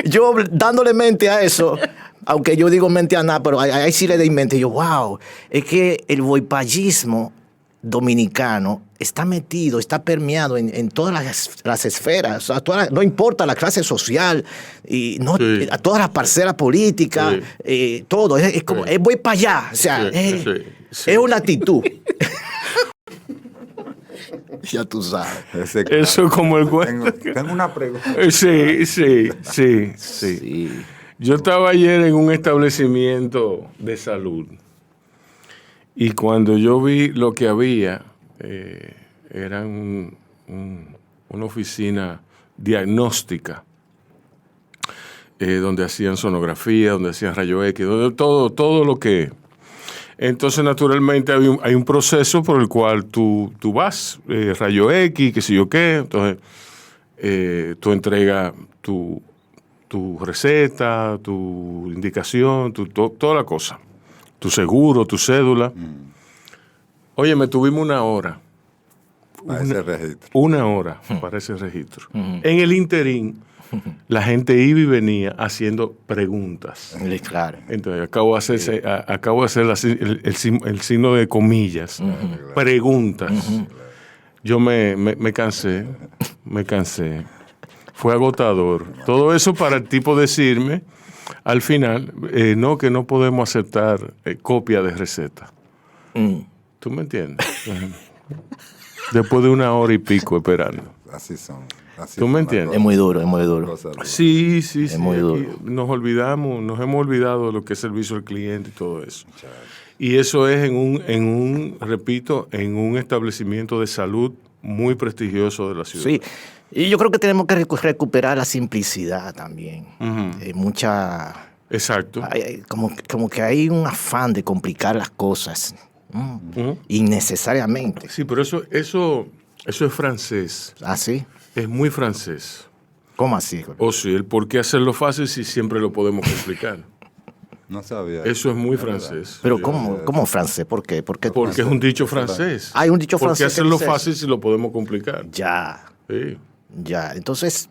Yo dándole mente a eso, aunque yo digo mente a nada, pero ahí sí le doy mente. Yo, wow, es que el voipallismo dominicano está metido, está permeado en todas las esferas, o sea, no importa la clase social, y no, sí. A todas las parcelas políticas, sí. Todo, es como, voy para allá, o sea, sí, es una actitud. Ya tú sabes. Eso como el cuento. Tengo una pregunta. Sí. Yo estaba ayer en un establecimiento de salud y cuando yo vi lo que había, era una oficina diagnóstica donde hacían sonografía, donde hacían rayo X, donde todo lo que... Entonces, naturalmente, hay un proceso por el cual tú vas, rayo X, qué sé yo qué. Entonces, tú entregas tu receta, tu indicación, toda la cosa. Tu seguro, tu cédula. Oye, me tuvimos una hora. Para ese registro. Una hora para ese registro. En el interín, la gente iba y venía haciendo preguntas. Claro. Entonces, acabo de hacer el signo de comillas. Preguntas. Yo me cansé. Fue agotador. Todo eso para el tipo decirme, al final, no, que no podemos aceptar copia de receta. ¿Tú me entiendes? Después de una hora y pico esperando. Así son. ¿Tú me entiendes? Es muy duro. Sí. Es muy duro. Nos hemos olvidado de lo que es servicio al cliente y todo eso. Y eso es repito, en un establecimiento de salud muy prestigioso de la ciudad. Sí, y yo creo que tenemos que recuperar la simplicidad también. Mucha... Exacto. Como que hay un afán de complicar las cosas innecesariamente. Sí, pero eso es francés. ¿Ah, sí? Es muy francés. ¿Cómo así? Sí, el por qué hacerlo fácil si siempre lo podemos complicar. No sabía. Eso es muy francés. Pero ¿cómo francés? ¿Por qué? Porque es un dicho francés. Hay un dicho francés. ¿Por qué hacerlo fácil si lo podemos complicar? Ya. Sí. Ya. Entonces,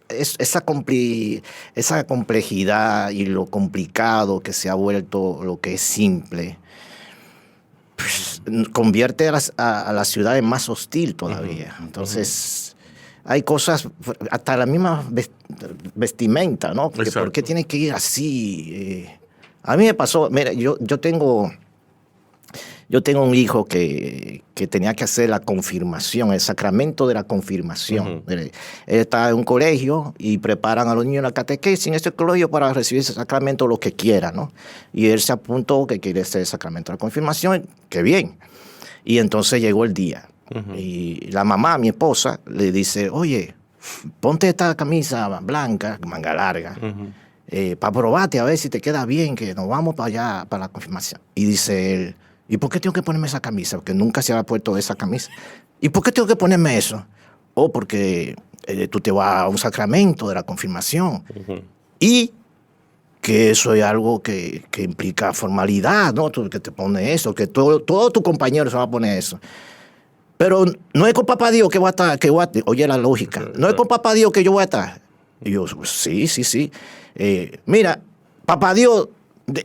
esa complejidad y lo complicado que se ha vuelto lo que es simple, pues, convierte a la ciudad en más hostil todavía. Entonces... Hay cosas, hasta la misma vestimenta, ¿no? Porque ¿por qué tiene que ir así? A mí me pasó, mira, yo tengo un hijo que tenía que hacer la confirmación, el sacramento de la confirmación. Él está en un colegio y preparan a los niños en la catequesis en ese colegio para recibir ese sacramento, lo que quiera, ¿no? Y él se apuntó que quiere hacer el sacramento de la confirmación, qué bien. Y entonces llegó el día. Y la mamá, mi esposa, le dice, oye, ponte esta camisa blanca, manga larga, para probarte a ver si te queda bien, que nos vamos para allá, para la confirmación. Y dice él, ¿y por qué tengo que ponerme esa camisa? Porque nunca se había puesto esa camisa. ¿Y por qué tengo que ponerme eso? Porque tú te vas a un sacramento de la confirmación. Y que eso es algo que implica formalidad, ¿no? Tú que te pones eso, que todo tu compañero se va a poner eso. Pero no es con papá Dios que voy a estar, oye la lógica, no es con papá Dios que yo voy a estar. Y yo, sí. Mira, papá Dios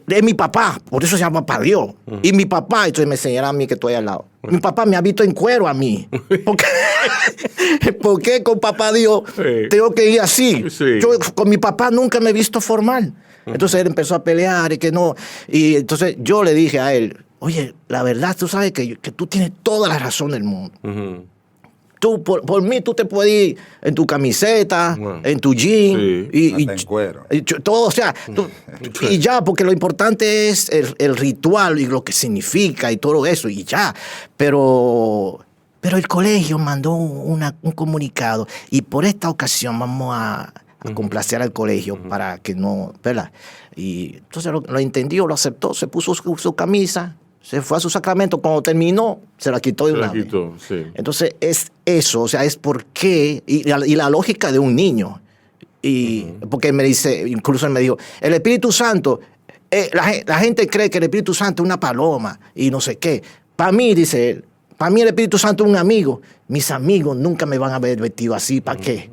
es mi papá, por eso se llama papá Dios. Y mi papá, entonces me enseñará a mí que estoy al lado. Mi papá me ha visto en cuero a mí. ¿Por qué con papá Dios tengo que ir así? Sí. Yo con mi papá nunca me he visto formal. Entonces él empezó a pelear y que no. Y entonces yo le dije a él, oye, la verdad, tú sabes que tú tienes toda la razón del mundo. Tú, por mí, tú te puedes ir en tu camiseta, en tu jean, y en cuero. Todo, o sea, y ya, porque lo importante es el ritual y lo que significa y todo eso, y ya. Pero el colegio mandó un comunicado y por esta ocasión vamos a complacer al colegio para que no, ¿verdad? Y entonces lo entendió, lo aceptó, se puso su camisa, se fue a su sacramento. Cuando terminó, se la quitó de una vez. Sí. Entonces, es eso, o sea, es por qué, y la lógica de un niño. Porque me dice, incluso él me dijo, el Espíritu Santo, la gente cree que el Espíritu Santo es una paloma y no sé qué. Para mí, dice él, para mí el Espíritu Santo es un amigo. Mis amigos nunca me van a ver vestido así, ¿para qué?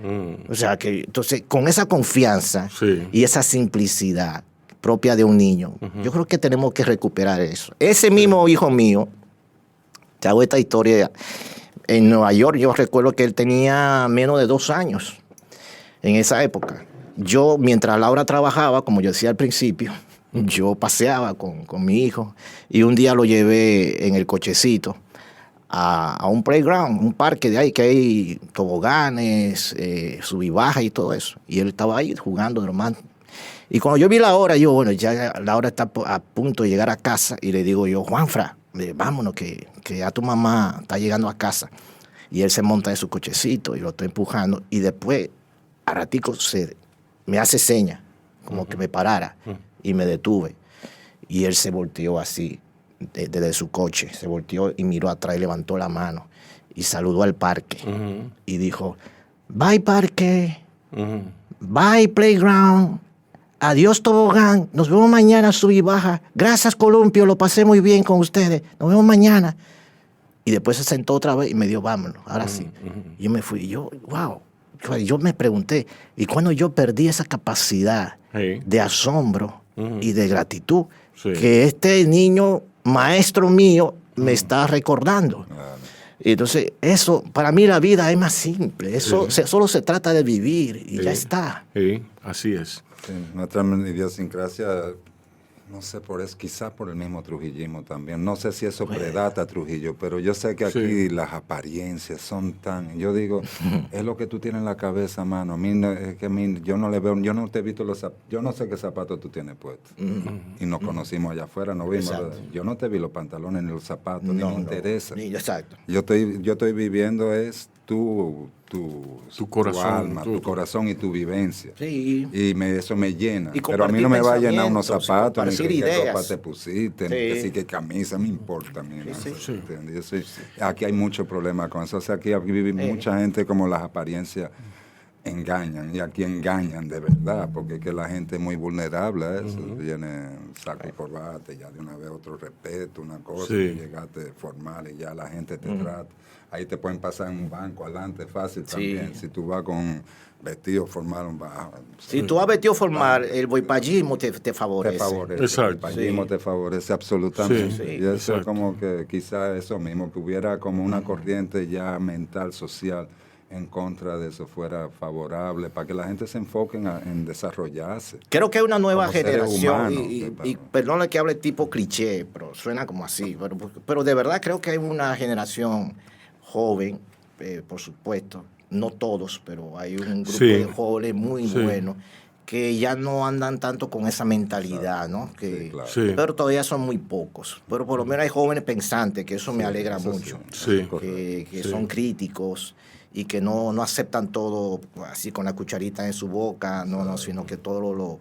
O sea, que entonces, con esa confianza y esa simplicidad propia de un niño, yo creo que tenemos que recuperar eso. Ese mismo hijo mío, te hago esta historia, en Nueva York, yo recuerdo que él tenía menos de 2 años en esa época. Yo, mientras Laura trabajaba, como yo decía al principio, yo paseaba con mi hijo y un día lo llevé en el cochecito a un playground, un parque de ahí que hay toboganes, sub y baja y todo eso. Y él estaba ahí jugando normal. Y cuando yo vi la hora, bueno, ya la hora está a punto de llegar a casa y le digo yo, Juanfra, vámonos que ya tu mamá está llegando a casa. Y él se monta en su cochecito y lo está empujando y después a ratico me hace señas como que me parara y me detuve. Y él se volteó así desde su coche, se volteó y miró atrás y levantó la mano y saludó al parque y dijo, bye parque, bye playground, adiós tobogán, nos vemos mañana sub y baja, gracias Columpio, lo pasé muy bien con ustedes, nos vemos mañana. Y después se sentó otra vez y me dijo, vámonos, ahora sí. Yo me fui y yo, wow, yo me pregunté, y cuando yo perdí esa capacidad de asombro y de gratitud que este niño maestro mío me está recordando. Y entonces, eso, para mí la vida es más simple. Eso solo se trata de vivir y ya está. Sí, así es. Sí, nuestra idiosincrasia, no sé, quizás por el mismo trujillismo también. No sé si eso predata a Trujillo, pero yo sé que aquí las apariencias son tan... Yo digo, es lo que tú tienes en la cabeza, mano. A mí, yo no le veo, yo no te he visto yo no sé qué zapatos tú tienes puestos. Y nos conocimos allá afuera, nos vimos. Yo no te vi los pantalones ni los zapatos, ni me interesa. Exacto. Yo estoy viviendo es tu corazón, tu alma, tu corazón y tu vivencia. Sí. Y eso me llena. Pero a mí no me va a llenar unos zapatos, ni qué ropa te pusiste, ni qué camisa, me importa a mí. Aquí hay mucho problema con eso. O sea, aquí vive mucha gente como las apariencias engañan, y aquí engañan de verdad, porque es que la gente es muy vulnerable a eso. Viene saco y corbata, ya de una vez otro respeto, una cosa, y llegaste formal y ya la gente te trata. Ahí te pueden pasar en un banco adelante fácil también. Si tú vas con vestido formal, si tú vas vestido formal, el boipallismo te favorece. Exacto. El boipallismo te favorece absolutamente. Y eso es como que quizás eso mismo, que hubiera como una corriente ya mental, social, en contra de eso fuera favorable, para que la gente se enfoque en desarrollarse. Creo que hay una nueva como generación, humanos, y perdona que hable tipo cliché, pero suena como así, pero de verdad creo que hay una generación joven, por supuesto, no todos, pero hay un grupo de jóvenes muy buenos que ya no andan tanto con esa mentalidad, ¿no? Pero todavía son muy pocos. Pero por lo menos hay jóvenes pensantes, que eso me alegra mucho. Que son críticos y que no aceptan todo así con la cucharita en su boca, sino que todo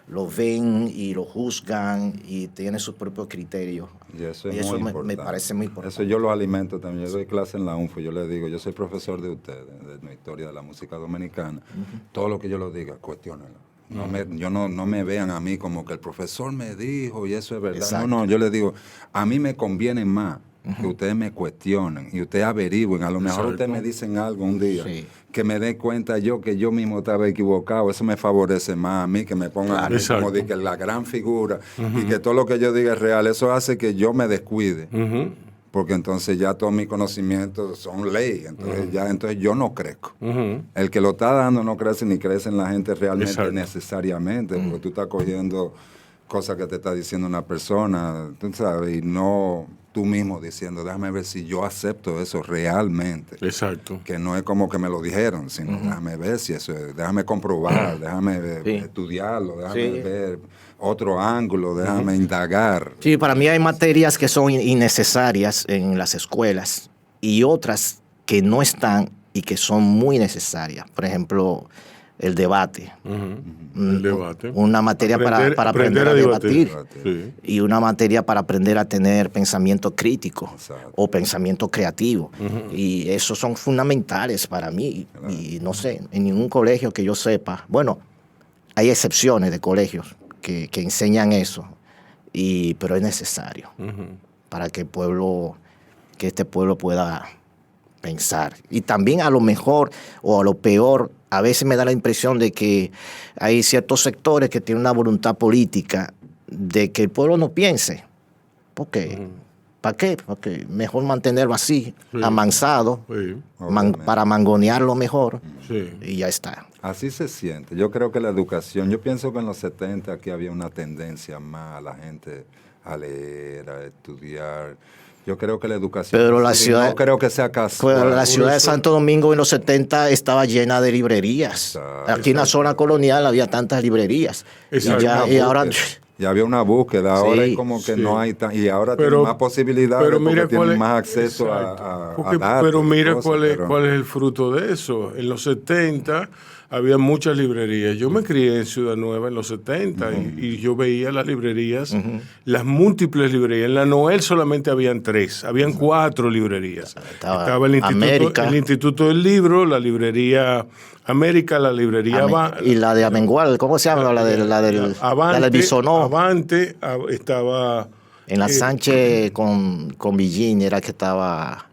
lo ven y lo juzgan y tienen sus propios criterios. Y eso me parece muy importante. Eso yo lo alimento también. Yo doy clase en la UNFO, yo les digo, yo soy profesor de ustedes, de la historia de la música dominicana. Todo lo que yo les diga, cuestiónenlo. No me vean a mí como que el profesor me dijo y eso es verdad. Exacto. No, yo les digo, a mí me conviene más que ustedes me cuestionen y ustedes averigüen. A lo mejor ustedes me dicen algo un día que me dé cuenta que yo mismo estaba equivocado. Eso me favorece más a mí, que me pongan como de que la gran figura y que todo lo que yo diga es real. Eso hace que yo me descuide porque entonces ya todos mis conocimientos son ley, entonces yo no crezco. El que lo está dando no crece ni crece en la gente realmente necesariamente, porque tú estás cogiendo cosas que te está diciendo una persona, tú sabes, y no tú mismo diciendo, déjame ver si yo acepto eso realmente. Exacto. Que no es como que me lo dijeron, sino déjame ver si eso es, déjame comprobar, déjame estudiarlo, déjame ver otro ángulo, déjame indagar. Sí, para mí hay materias que son innecesarias en las escuelas y otras que no están y que son muy necesarias. Por ejemplo, el debate. El debate. Una materia para aprender a debatir. Sí. Y una materia para aprender a tener pensamiento crítico. Exacto. O pensamiento creativo. Y esos son fundamentales para mí. Claro. Y no sé, en ningún colegio que yo sepa, bueno, hay excepciones de colegios que enseñan eso, pero es necesario para que este pueblo pueda pensar. Y también a lo mejor o a lo peor, a veces me da la impresión de que hay ciertos sectores que tienen una voluntad política de que el pueblo no piense. ¿Por qué? ¿Para qué? Porque mejor mantenerlo así, amansado, para mangonearlo mejor, y ya está. Así se siente. Yo creo que la educación, yo pienso que en los 70 aquí había una tendencia más a la gente a leer, a estudiar. Yo creo que la educación, pero la ciudad, no creo que sea casual. Pero la ciudad de Santo Domingo en los 70 estaba llena de librerías. Aquí en la zona colonial había tantas librerías. Y ahora... Ya había una búsqueda, ahora es como que no hay y ahora tienen más posibilidades porque tienen más acceso a datos. Pero mira cuál es el fruto de eso. En los 70 había muchas librerías. Yo me crié en Ciudad Nueva en los 70 y yo veía las librerías, las múltiples librerías. En la Noel solamente habían 3, habían 4 librerías. Estaba el Instituto del Libro, la librería América, la librería y la de Amengual, ¿cómo se llama? La del Bisonó. Avante estaba en la Sánchez con Villín, era que estaba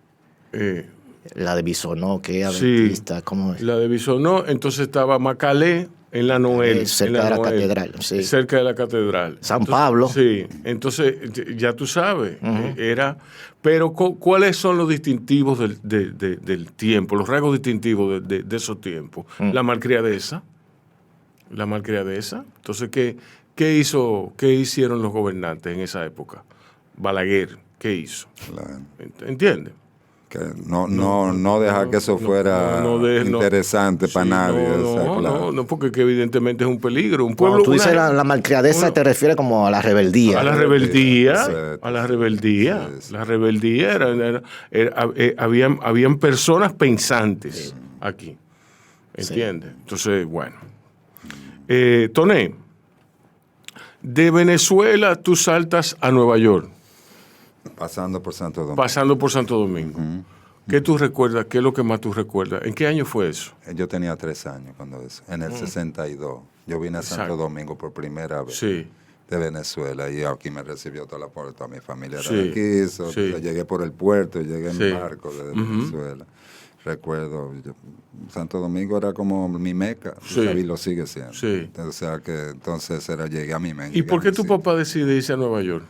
la de Bisonó, que era adventista, ¿cómo es? La de Bisonó, entonces estaba Macalé en la Noel, cerca de la catedral, sí. Cerca de la catedral. San Pablo. Sí, entonces ya tú sabes, era. Pero ¿cuáles son los distintivos del tiempo, los rasgos distintivos de esos tiempos? La malcriadeza. Entonces, ¿qué hicieron los gobernantes en esa época? Balaguer, ¿qué hizo? ¿Entiendes? Que no dejar que eso fuera interesante para nadie. No, porque que evidentemente es un peligro. Un pueblo, cuando tú dices la malcriadeza, te refieres como a la rebeldía. A la rebeldía. La rebeldía habían personas pensantes aquí. ¿Entiendes? Entonces, bueno. Toné, de Venezuela tú saltas a Nueva York. Pasando por Santo Domingo. ¿Qué tú recuerdas? ¿Qué es lo que más tú recuerdas? ¿En qué año fue eso? Yo tenía 3 años cuando eso. En el 62. Yo vine a Santo Domingo por primera vez de Venezuela y aquí me recibió toda mi familia era de aquí. Llegué por el puerto, llegué en barco de Venezuela. Recuerdo, Santo Domingo era como mi meca, y lo sigue siendo. O sea que entonces llegué a mi mente. ¿Y por qué tu papá decide irse a Nueva York?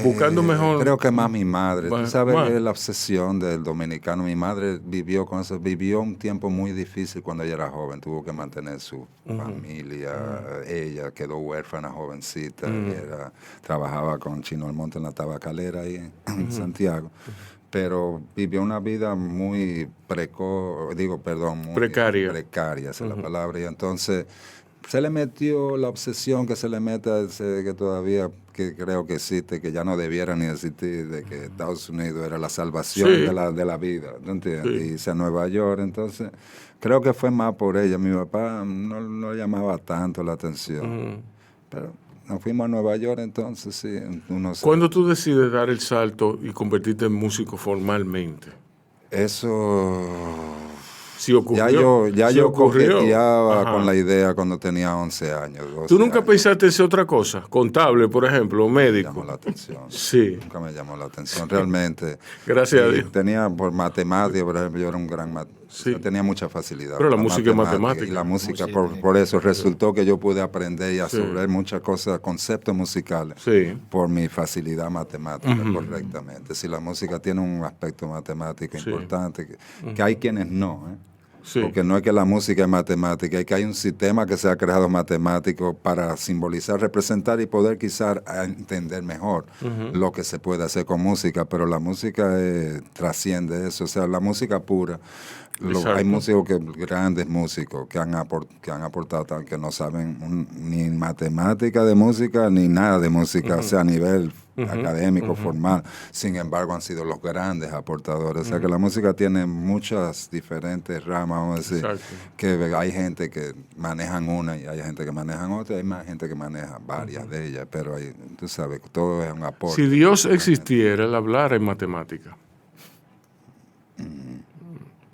Buscando mejor. Creo que más mi madre. Tú sabes la obsesión del dominicano. Mi madre vivió con eso. Vivió un tiempo muy difícil cuando ella era joven. Tuvo que mantener su familia. Ella quedó huérfana, jovencita. Trabajaba con Chino Almonte en la tabacalera ahí en Santiago. Pero vivió una vida muy precaria, esa es la palabra. Y entonces se le metió la obsesión que se le mete que todavía que creo que existe, que ya no debiera ni existir, de que Estados Unidos era la salvación de la vida, ¿no entiendes? Y irse a Nueva York, entonces creo que fue más por ella. Mi papá no llamaba tanto la atención, pero nos fuimos a Nueva York entonces, sí. ¿Cuándo tú decides dar el salto y convertirte en músico formalmente? Eso... Sí ocurrió. Yo coqueteaba con la idea cuando tenía 11 años. ¿Tú nunca pensaste en ser otra cosa? Contable, por ejemplo, o médico. Me llamó la atención. Sí. Nunca me llamó la atención, realmente. Gracias a Dios. Tenía por matemáticas, por ejemplo, yo era un gran Sí. Yo tenía mucha facilidad. Pero la música es matemática. Y la música, por eso resultó que yo pude aprender y absorber muchas cosas, conceptos musicales, por mi facilidad matemática, correctamente. Si la música tiene un aspecto matemático importante, que hay quienes no, porque no es que la música es matemática, es que hay un sistema que se ha creado matemático para simbolizar, representar y poder quizás entender mejor lo que se puede hacer con música, pero la música trasciende eso, o sea, la música pura. Hay músicos grandes músicos que han aportado que no saben ni matemática de música ni nada de música, o sea, a nivel académico, formal. Sin embargo, han sido los grandes aportadores. O sea, que la música tiene muchas diferentes ramas, vamos a decir. Que hay gente que manejan una y hay gente que manejan otra, y hay más gente que maneja varias de ellas, pero tú sabes, todo es un aporte. Si Dios existiera, Él hablara en matemática.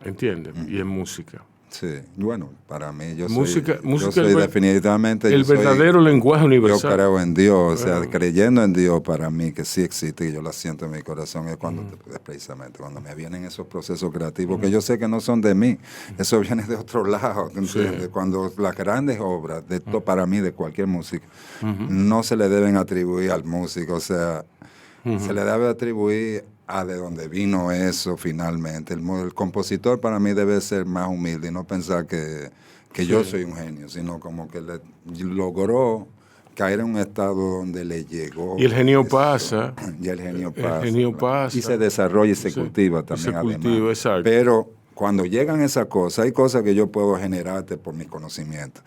¿Entiendes? Y en música. Sí, bueno, para mí yo música soy definitivamente... El verdadero lenguaje universal. Yo creo en Dios, o sea, creyendo en Dios para mí, que sí existe y yo lo siento en mi corazón, es cuando precisamente cuando me vienen esos procesos creativos, que yo sé que no son de mí, eso viene de otro lado, ¿entiendes? Cuando las grandes obras, para mí, de cualquier música, no se le deben atribuir al músico, o sea, se le debe atribuir a de donde vino eso finalmente. El compositor para mí debe ser más humilde y no pensar que yo soy un genio, sino como que logró caer en un estado donde le llegó. Y el genio pasa. Y el genio pasa. El genio pasa. Y se desarrolla y se cultiva también. Se cultiva, exacto. Pero cuando llegan esas cosas, hay cosas que yo puedo generarte por mi conocimiento.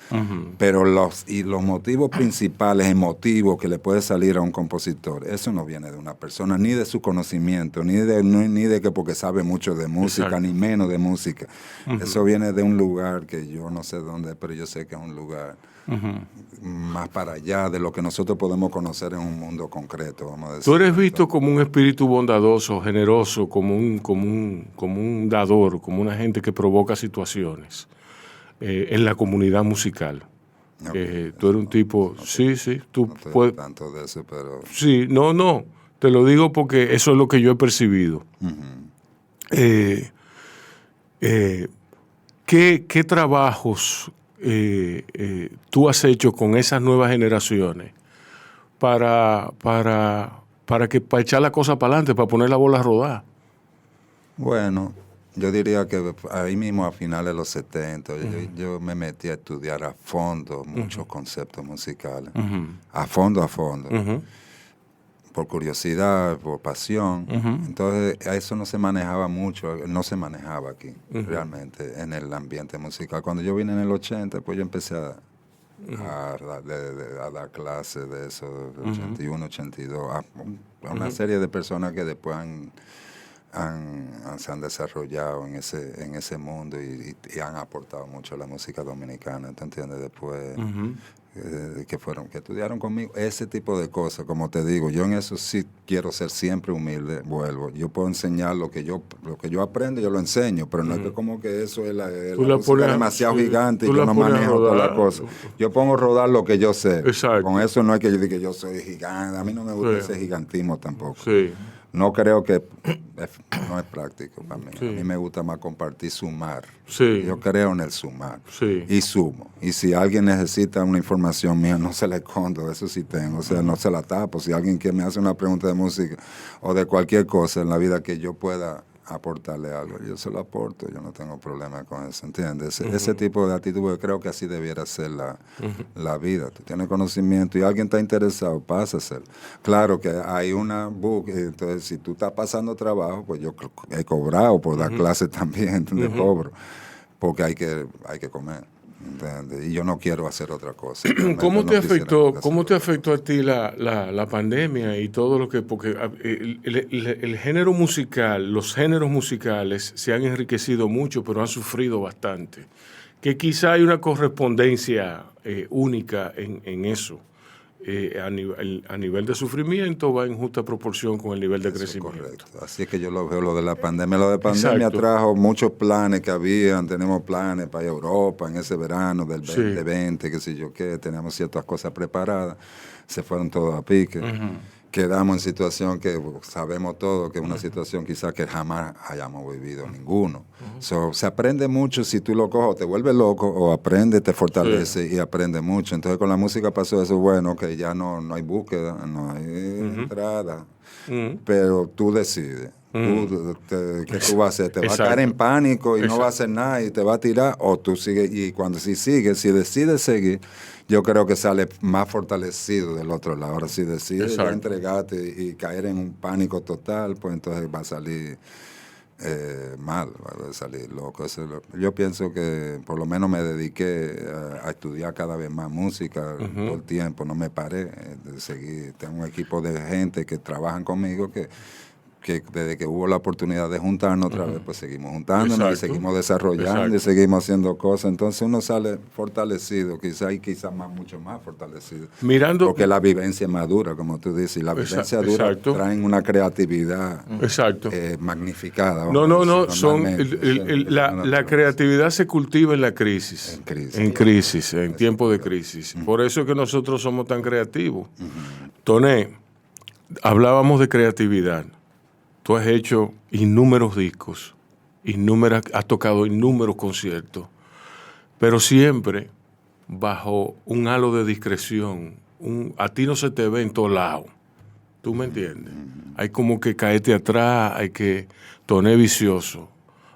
Pero los motivos principales, emotivos que le puede salir a un compositor, eso no viene de una persona, ni de su conocimiento, ni de que porque sabe mucho de música, ni menos de música. Eso viene de un lugar que yo no sé dónde, pero yo sé que es un lugar más para allá de lo que nosotros podemos conocer en un mundo concreto, vamos a decir. Tú eres visto como un espíritu bondadoso, generoso, como un dador, como una gente que provoca situaciones en la comunidad musical. Okay, tú eres un tipo... Sí, tú no puedes... tanto de eso, pero... Sí, no. Te lo digo porque eso es lo que yo he percibido. ¿Qué trabajos tú has hecho con esas nuevas generaciones para echar la cosa para adelante, para poner la bola a rodar? Bueno, yo diría que ahí mismo a finales de los 70 yo me metí a estudiar a fondo muchos conceptos musicales, a fondo, por curiosidad, por pasión. Entonces, a eso no se manejaba mucho, no se manejaba aquí, realmente, en el ambiente musical. Cuando yo vine en el 80, pues yo empecé a dar clases de eso, 81, 82, a una serie de personas que después se han desarrollado en ese mundo y han aportado mucho a la música dominicana, ¿te entiendes? Después... que estudiaron conmigo, ese tipo de cosas, como te digo, yo en eso sí quiero ser siempre humilde, vuelvo, yo puedo enseñar lo que yo aprendo, yo lo enseño, pero no es que como que eso es la música demasiado gigante y yo no manejo todas las cosas, yo pongo a rodar lo que yo sé. Exacto. Con eso no es que yo diga que yo soy gigante, a mí no me gusta ese gigantismo tampoco. Sí. No creo que no es práctico para mí. A mí me gusta más compartir, sumar. Yo creo en el sumar. Y sumo. Y si alguien necesita una información mía, no se la escondo, eso sí tengo. O sea, no se la tapo. Si alguien que me hace una pregunta de música o de cualquier cosa en la vida que yo pueda aportarle algo, yo se lo aporto, yo no tengo problema con eso, ¿entiendes? Ese tipo de actitud, creo que así debiera ser la vida. Tú tienes conocimiento y alguien está interesado, pásaselo. Claro que hay una book, entonces si tú estás pasando trabajo, pues yo he cobrado por dar clases también, ¿entiendes? Cobro, porque hay que comer. ¿Entiendes? Y yo no quiero hacer otra cosa. ¿Cómo te afectó a ti la pandemia y todo lo que... Porque el género musical, los géneros musicales se han enriquecido mucho, pero han sufrido bastante. Que quizá hay una correspondencia única en eso. A nivel de sufrimiento va en justa proporción con el nivel de crecimiento. Correcto. Así es que yo lo veo, lo de la pandemia. Lo de pandemia trajo muchos planes que habían. Tenemos planes para Europa en ese verano del 2020, qué sé yo qué. Teníamos ciertas cosas preparadas. Se fueron todos a pique. quedamos en situación que sabemos todo que es una situación quizás que jamás hayamos vivido ninguno. Se aprende mucho si tú lo coges, te vuelves loco, o aprende, te fortalece y aprende mucho. Entonces con la música pasó eso, bueno, que ya no hay búsqueda, no hay entrada, pero tú decides. ¿Qué tú vas a hacer? ¿Te vas a caer en pánico y no vas a hacer nada y te va a tirar? ¿O tú sigues? Y cuando si decides seguir, yo creo que sale más fortalecido del otro lado. Ahora, si decides ya entregarte y caer en un pánico total, pues entonces va a salir mal, va a salir loco. Yo pienso que por lo menos me dediqué a estudiar cada vez más música todo el tiempo, no me paré de seguir. Tengo un equipo de gente que trabajan conmigo que desde que hubo la oportunidad de juntarnos otra vez, pues seguimos juntándonos y seguimos desarrollando y seguimos haciendo cosas. Entonces uno sale fortalecido, quizás mucho más fortalecido. Porque la vivencia es más dura, como tú dices, y la vivencia dura traen una creatividad magnificada. La creatividad se cultiva en la crisis. En tiempo de crisis. Por eso es que nosotros somos tan creativos. Toné, hablábamos de creatividad. Tú has hecho innúmeros discos, has tocado innúmeros conciertos, pero siempre bajo un halo de discreción. A ti no se te ve en todos lados. ¿Tú me entiendes? Hay como que caerte atrás, hay que Toné Vicioso.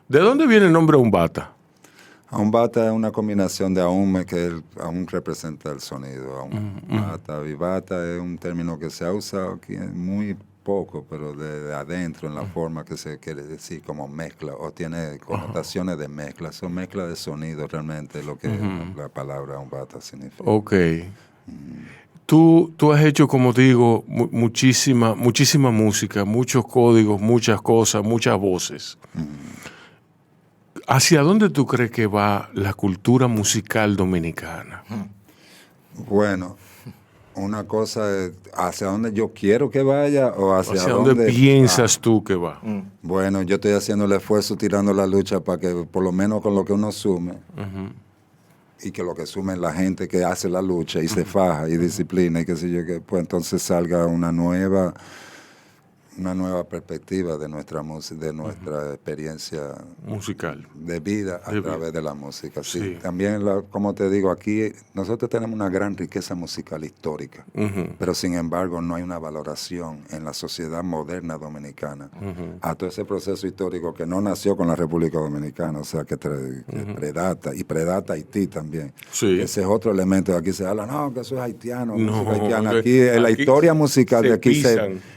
¿De dónde viene el nombre Umbata? Umbata es una combinación de Aume, que aún representa el sonido. Bata, vivata es un término que se ha usado aquí muy poco, pero de adentro, en la forma que se quiere decir, como mezcla, o tiene connotaciones de mezcla. Son mezclas de sonido realmente, lo que la palabra Umbata significa. Ok. Tú has hecho, como digo, muchísima música, muchos códigos, muchas cosas, muchas voces. ¿Hacia dónde tú crees que va la cultura musical dominicana? Bueno, una cosa es hacia dónde yo quiero que vaya o hacia dónde piensas tú que va. Bueno, yo estoy haciendo el esfuerzo, tirando la lucha para que por lo menos con lo que uno sume y que lo que sume la gente que hace la lucha y se faja y disciplina y qué sé yo, que pues entonces salga una nueva perspectiva de nuestra música, de nuestra experiencia musical de vida a través de la música. Sí. También, como te digo, aquí nosotros tenemos una gran riqueza musical histórica, pero sin embargo no hay una valoración en la sociedad moderna dominicana a todo ese proceso histórico que no nació con la República Dominicana, o sea, que predata Haití también. Sí. Ese es otro elemento. Aquí se habla, no, que eso es haitiano, música haitiana. Aquí la historia musical de aquí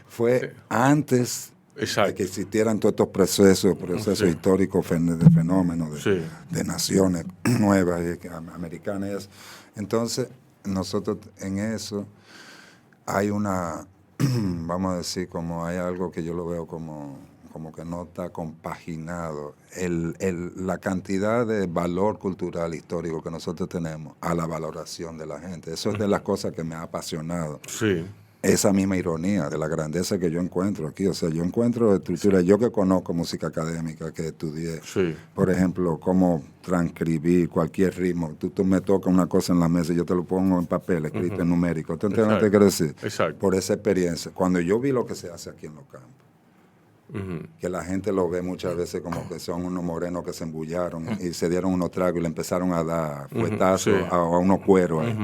fue antes de que existieran todos estos procesos históricos de fenómenos de naciones nuevas americanas. Entonces, nosotros en eso hay vamos a decir, como hay algo que yo lo veo como que no está compaginado la cantidad de valor cultural histórico que nosotros tenemos a la valoración de la gente. Eso es de las cosas que me ha apasionado. Sí. Esa misma ironía de la grandeza que yo encuentro aquí. O sea, yo encuentro estructuras, yo que conozco música académica, que estudié, por ejemplo, cómo transcribir cualquier ritmo. Tú me tocas una cosa en la mesa y yo te lo pongo en papel, escrito en numérico. ¿Tú entiendes lo que quiero decir? Exacto. Por esa experiencia. Cuando yo vi lo que se hace aquí en los campos, que la gente lo ve muchas veces como que son unos morenos que se embullaron y se dieron unos tragos y le empezaron a dar fuetazos a unos cueros ahí.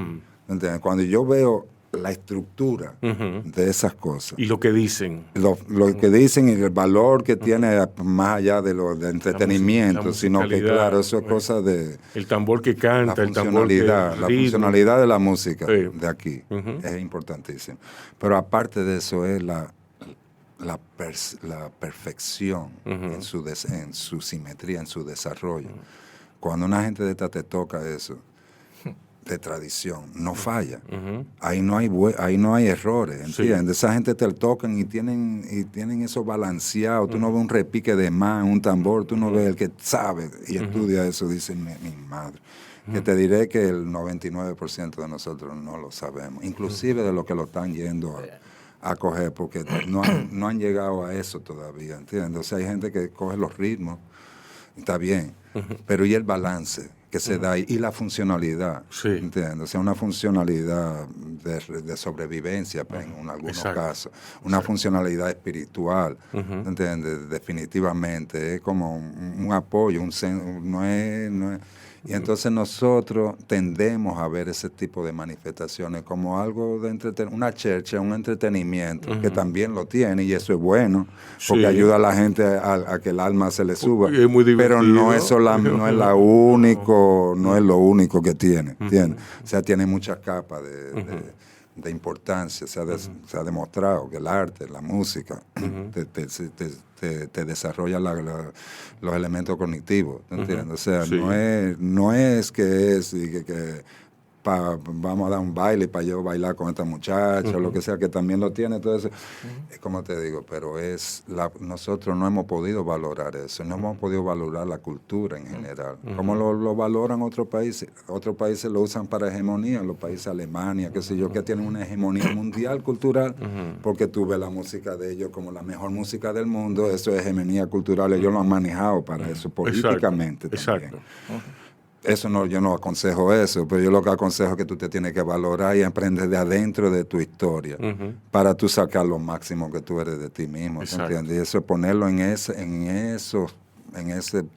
¿Entiendes? Cuando yo veo la estructura de esas cosas. Y lo que dicen. Lo que dicen y el valor que tiene más allá de lo de entretenimiento, sino que claro, eso es cosa de... El tambor que canta, la funcionalidad de la música de aquí es importantísimo. Pero aparte de eso es la perfección en su simetría, en su desarrollo. Cuando una gente de esta te toca eso, de tradición, no falla. Ahí no hay errores, ¿entiendes? Esa gente te tocan y tienen eso balanceado. Tú no ves un repique de más en un tambor, tú no ves el que sabe y estudia eso, dice mi madre. Que te diré que el 99% de nosotros no lo sabemos, inclusive de los que lo están yendo a coger, porque no han llegado a eso todavía, ¿entiendes? O sea, hay gente que coge los ritmos, está bien, pero ¿y el balance? que se da ahí, y la funcionalidad, ¿entiendes? O sea, una funcionalidad de sobrevivencia, pues, en algunos casos, una funcionalidad espiritual, ¿entiendes? Definitivamente, es como un apoyo, no es. Y entonces nosotros tendemos a ver ese tipo de manifestaciones como algo de una chercha, un entretenimiento, que también lo tiene, y eso es bueno, porque ayuda a la gente a que el alma se le suba. Es muy divertido. Pero no es lo único que tiene, ¿entiendes? O sea, tiene muchas capas de importancia. Se ha demostrado que el arte, la música, te desarrolla los elementos cognitivos, ¿entiendes? O sea, no es que vamos a dar un baile para yo bailar con esta muchacha, o lo que sea, que también lo tiene, todo eso. Es como te digo, pero nosotros no hemos podido valorar eso, no hemos podido valorar la cultura en general. Como lo valoran otros países lo usan para hegemonía, los países Alemania, qué sé yo, que tienen una hegemonía mundial cultural, porque tú ves la música de ellos como la mejor música del mundo, eso es hegemonía cultural, ellos lo han manejado para eso, políticamente también. Eso no, yo no aconsejo eso, pero yo lo que aconsejo es que tú te tienes que valorar y aprender de adentro de tu historia para tú sacar lo máximo que tú eres de ti mismo, ¿entiendes? Y eso es ponerlo en esa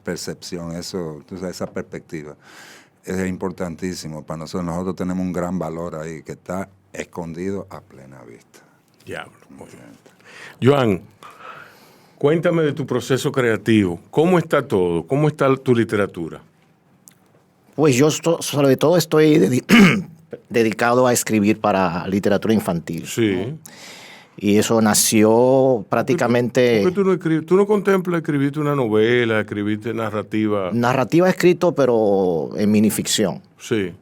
percepción, esa perspectiva. Es importantísimo para nosotros. Nosotros tenemos un gran valor ahí que está escondido a plena vista. Diablo. Joan, cuéntame de tu proceso creativo. ¿Cómo está todo? ¿Cómo está tu literatura? Pues yo sobre todo estoy dedicado a escribir para literatura infantil. Sí. ¿No? Y eso nació prácticamente... ¿Por qué tú no escribes? ¿Tú no contemplas escribirte una novela, escribirte narrativa? Narrativa he escrito, pero en minificción. Sí.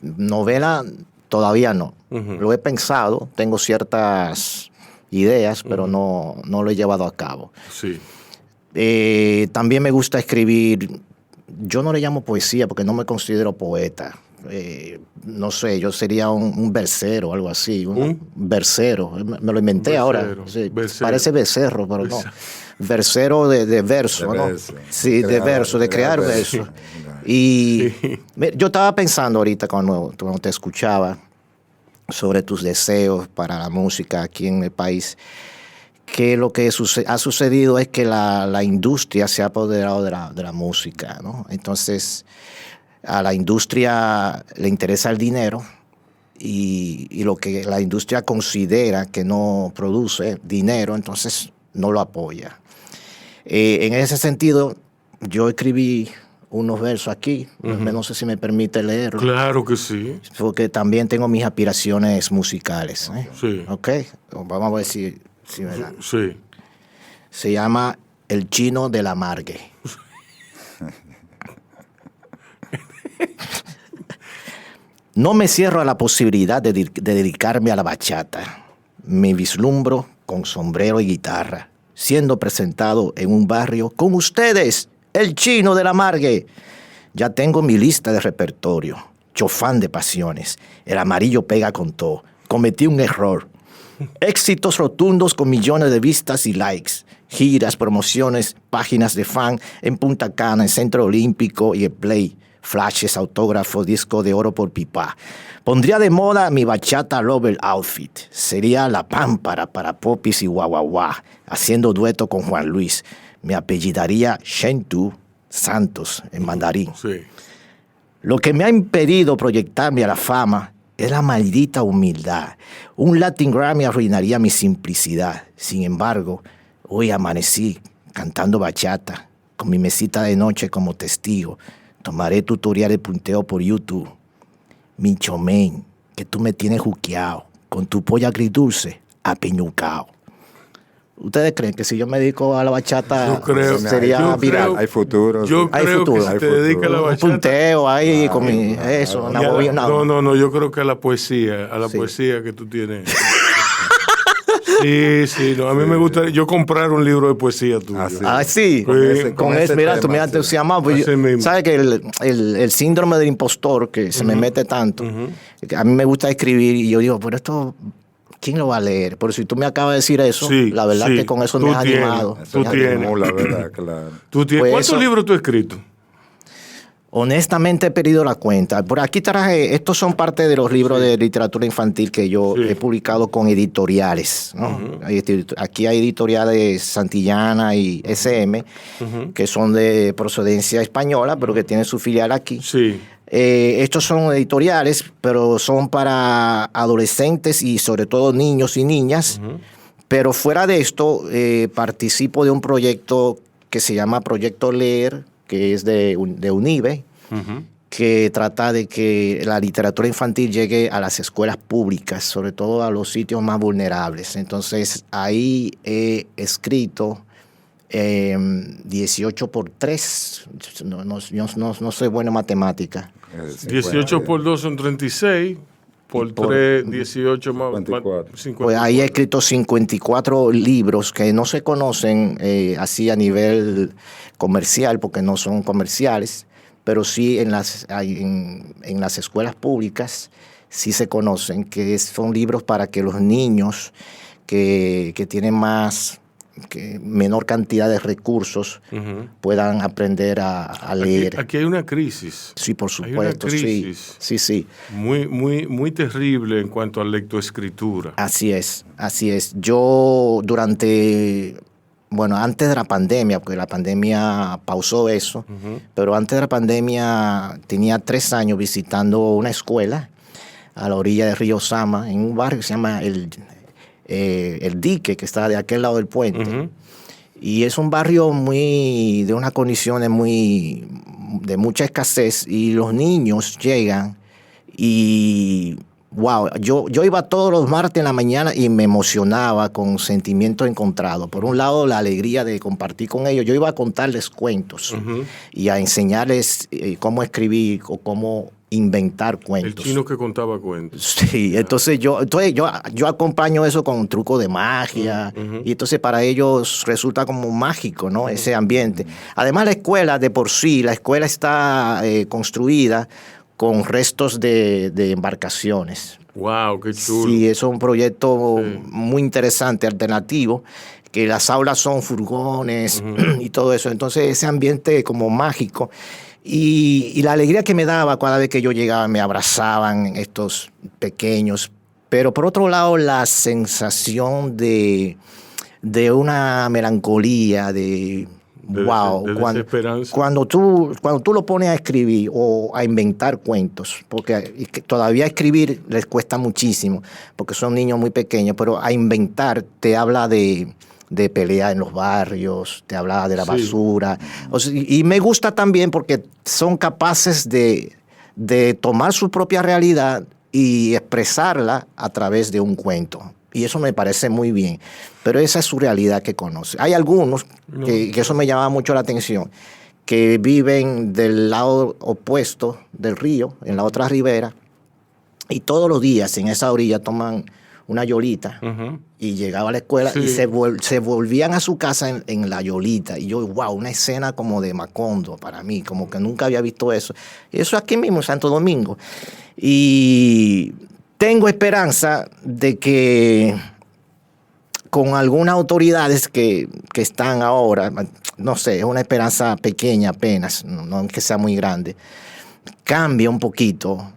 Novela todavía no. Lo he pensado, tengo ciertas ideas, pero no lo he llevado a cabo. Sí. También me gusta escribir... Yo no le llamo poesía porque no me considero poeta. No sé, yo sería un versero o algo así. Un versero. Me lo inventé ahora. Sí, parece becerro, pero no. Versero de verso, ¿no? Sí, de verso, de crear verso. Y yo estaba pensando ahorita cuando te escuchaba sobre tus deseos para la música aquí en el país, que lo que ha sucedido es que la industria se ha apoderado de la música, ¿no? Entonces, a la industria le interesa el dinero y lo que la industria considera que no produce dinero, entonces no lo apoya. En ese sentido, yo escribí unos versos aquí, no sé si me permite leerlo. Claro que sí. Porque también tengo mis aspiraciones musicales. Sí. ¿Ok? Vamos a ver si me da. Sí. Se llama El Chino de la Margue. No me cierro a la posibilidad de dedicarme a la bachata. Me vislumbro con sombrero y guitarra, siendo presentado en un barrio con ustedes, El Chino de la Margue. Ya tengo mi lista de repertorio, chofán de pasiones. El amarillo pega con todo. Cometí un error. Éxitos rotundos con millones de vistas y likes. Giras, promociones, páginas de fan en Punta Cana, en Centro Olímpico y el Play. Flashes, autógrafos, disco de oro por pipa. Pondría de moda mi bachata lover outfit. Sería la pámpara para popis y guaguaguá, haciendo dueto con Juan Luis. Me apellidaría Shentu Santos en mandarín. Sí. Lo que me ha impedido proyectarme a la fama es la maldita humildad. Un Latin Grammy arruinaría mi simplicidad. Sin embargo, hoy amanecí cantando bachata, con mi mesita de noche como testigo. Tomaré tutoriales de punteo por YouTube. Mincho men, que tú me tienes juqueado, con tu polla agridulce, apeñucao. ¿Ustedes creen que si yo me dedico a la bachata sería viral? Hay futuro. Hay futuro. Si te dedicas a la bachata. Un punteo ahí con eso. No, yo creo que a la poesía que tú tienes. Sí, no, a mí me gustaría yo comprar un libro de poesía tuyo. Sí. Con ese mira, tú me has entusiasmado. Pues ¿sabes que el síndrome del impostor que se me mete tanto? A mí me gusta escribir y yo digo, pero esto... ¿Quién lo va a leer? Pero si tú me acabas de decir eso, la verdad que con eso me has animado. Tú tienes. La verdad, claro. ¿Cuántos libros tú has escrito? Honestamente he perdido la cuenta. Por aquí traje, estos son parte de los libros de literatura infantil que yo he publicado con editoriales, ¿no? Aquí hay editoriales Santillana y SM, que son de procedencia española, pero que tienen su filial aquí. Sí. Estos son editoriales, pero son para adolescentes y sobre todo niños y niñas. Pero fuera de esto, participo de un proyecto que se llama Proyecto Leer, que es de UNIBE, que trata de que la literatura infantil llegue a las escuelas públicas, sobre todo a los sitios más vulnerables. Entonces, ahí he escrito 18 por 3. No soy bueno en matemática. 18 por 2 son 36. Por 3, 18 más 54. Pues ahí he escrito 54 libros que no se conocen así a nivel comercial, porque no son comerciales, pero sí en las escuelas públicas sí se conocen, que son libros para que los niños que tienen menor cantidad de recursos puedan aprender a leer. Aquí hay una crisis. Sí, por supuesto. Hay una crisis sí. Muy terrible en cuanto a lectoescritura. Así es. Yo antes de la pandemia, porque la pandemia pausó eso, pero antes de la pandemia tenía 3 años visitando una escuela a la orilla del río Sama, en un barrio que se llama el Dique, que está de aquel lado del puente. Y es un barrio de unas condiciones de mucha escasez, y los niños llegan y yo iba todos los martes en la mañana y me emocionaba con sentimientos encontrados. Por un lado, la alegría de compartir con ellos. Yo iba a contarles cuentos y a enseñarles cómo escribir o cómo inventar cuentos. El chino que contaba cuentos. Sí, entonces yo acompaño eso con un truco de magia, y entonces para ellos resulta como mágico, ¿no? Ese ambiente. Además, la escuela de por sí, la escuela está construida con restos de embarcaciones. ¡Wow! ¡Qué chulo! Sí, eso es un proyecto muy interesante, alternativo, que las aulas son furgones y todo eso. Entonces, ese ambiente como mágico. Y la alegría que me daba cada vez que yo llegaba, me abrazaban estos pequeños. Pero por otro lado, la sensación de una melancolía, de cuando tú lo pones a escribir o a inventar cuentos, porque todavía escribir les cuesta muchísimo, porque son niños muy pequeños, pero a inventar te habla de pelea en los barrios, te habla de la basura. Y me gusta también porque son capaces de tomar su propia realidad y expresarla a través de un cuento. Y eso me parece muy bien. Pero esa es su realidad que conoce. Hay algunos que eso me llama mucho la atención, que viven del lado opuesto del río, en la otra ribera, y todos los días en esa orilla toman una yolita y llegaba a la escuela y se volvían a su casa en la yolita. Y yo, una escena como de Macondo para mí, como que nunca había visto eso. Y eso aquí mismo en Santo Domingo. Y tengo esperanza de que con algunas autoridades que están ahora, no sé, es una esperanza pequeña apenas, no es que sea muy grande, cambie un poquito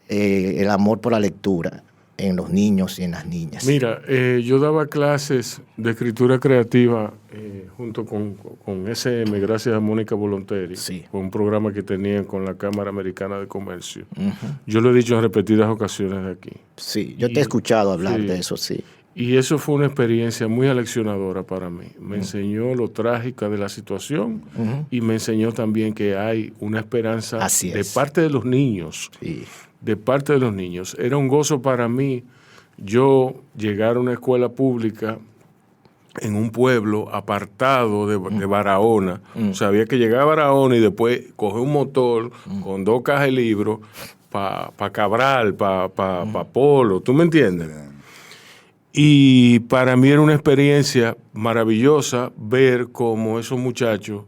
el amor por la lectura en los niños y en las niñas. Mira, yo daba clases de escritura creativa junto con SM, gracias a Mónica Volonteri, con un programa que tenían con la Cámara Americana de Comercio. Yo lo he dicho en repetidas ocasiones de aquí. Sí, yo te he escuchado hablar de eso, sí. Y eso fue una experiencia muy aleccionadora para mí. Me enseñó lo trágica de la situación y me enseñó también que hay una esperanza de parte de los niños. Sí. De parte de los niños. Era un gozo para mí yo llegar a una escuela pública en un pueblo apartado de Barahona. O sea, había que llegar a Barahona y después coger un motor con 2 cajas de libros para Cabral, para Polo. ¿Tú me entiendes? Y para mí era una experiencia maravillosa ver cómo esos muchachos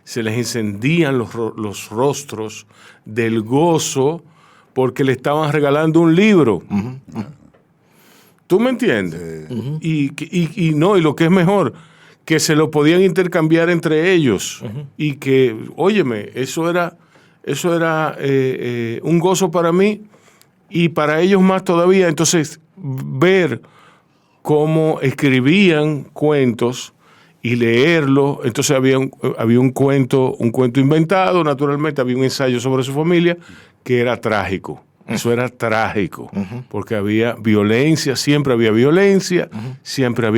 se les encendían los rostros del gozo porque le estaban regalando un libro. ¿Tú me entiendes? Y lo que es mejor, que se lo podían intercambiar entre ellos. Y que, óyeme, eso era Eso era un gozo para mí y para ellos más todavía. Entonces, ver cómo escribían cuentos y leerlo. Entonces había un cuento inventado, naturalmente, había un ensayo sobre su familia que era trágico. Eso era trágico, porque había violencia, siempre había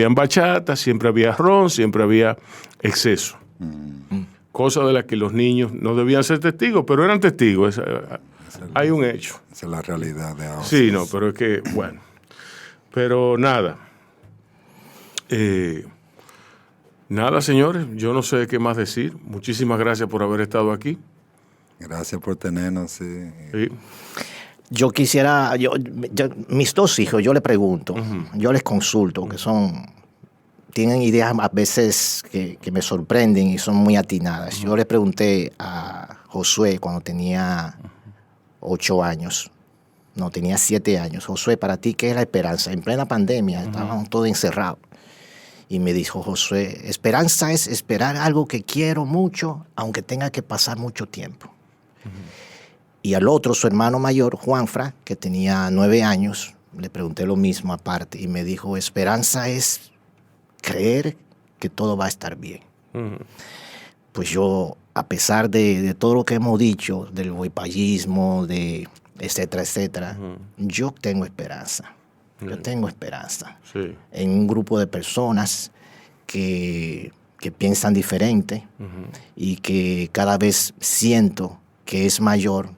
bachata, siempre había ron, siempre había exceso. Cosa de las que los niños no debían ser testigos, pero eran testigos. Hay un hecho. Esa es la realidad de ahora. Sí, no, pero es que, bueno. Pero nada. Nada, señores, yo no sé qué más decir. Muchísimas gracias por haber estado aquí. Gracias por tenernos, sí. Yo quisiera, mis dos hijos, yo les pregunto, yo les consulto, que tienen ideas a veces que me sorprenden y son muy atinadas. Yo le pregunté a Josué cuando tenía 8 años, no, tenía 7 años. Josué, para ti, ¿qué es la esperanza? En plena pandemia, estábamos todos encerrados. Y me dijo Josué, esperanza es esperar algo que quiero mucho, aunque tenga que pasar mucho tiempo. Y al otro, su hermano mayor, Juanfra, que tenía 9 años, le pregunté lo mismo aparte y me dijo, esperanza es creer que todo va a estar bien. Pues yo, a pesar de todo lo que hemos dicho, del boipallismo, de etcétera, etcétera, yo tengo esperanza. Yo tengo esperanza en un grupo de personas que piensan diferente y que cada vez siento que es mayor,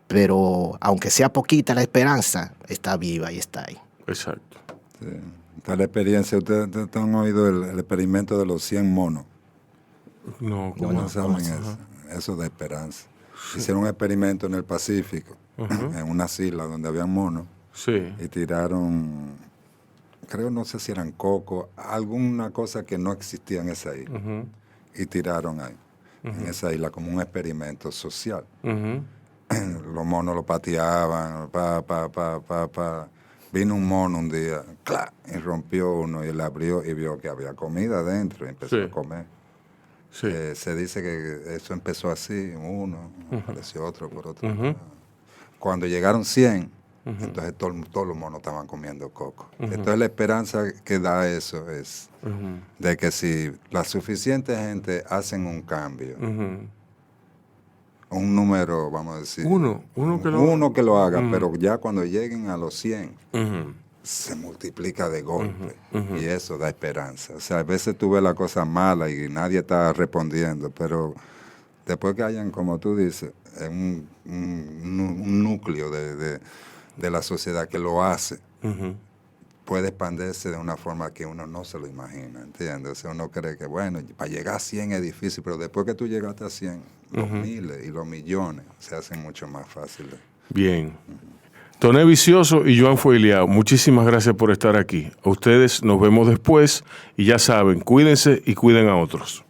pero aunque sea poquita la esperanza, está viva y está ahí. Exacto. Sí. Está la experiencia. ¿Ustedes han oído el experimento de los 100 monos? No, ¿Cómo saben eso? Eso da esperanza. Hicieron un experimento en el Pacífico, en unas islas donde había monos, y tiraron, creo, no sé si eran coco, alguna cosa que no existía en esa isla, y tiraron ahí, en esa isla, como un experimento social. Los monos lo pateaban, Vino un mono un día, ¡clac!, y rompió uno, y él abrió y vio que había comida adentro y empezó a comer. Se dice que eso empezó así, uno, apareció otro por otro. Cuando llegaron 100, entonces todos los monos estaban comiendo coco. Entonces la esperanza que da eso es de que si la suficiente gente hacen un cambio, un número, vamos a decir, uno que lo haga, pero ya cuando lleguen a los 100, se multiplica de golpe, y eso da esperanza. O sea, a veces tú ves la cosa mala y nadie está respondiendo, pero después que hayan, como tú dices, un núcleo de la sociedad que lo hace, puede expandirse de una forma que uno no se lo imagina, ¿entiendes? O sea, uno cree que, bueno, para llegar a 100 es difícil, pero después que tú llegaste a 100, los miles y los millones se hacen mucho más fáciles. Bien. Toné Vicioso y Joan Foiliao, muchísimas gracias por estar aquí. A ustedes nos vemos después y ya saben, cuídense y cuiden a otros.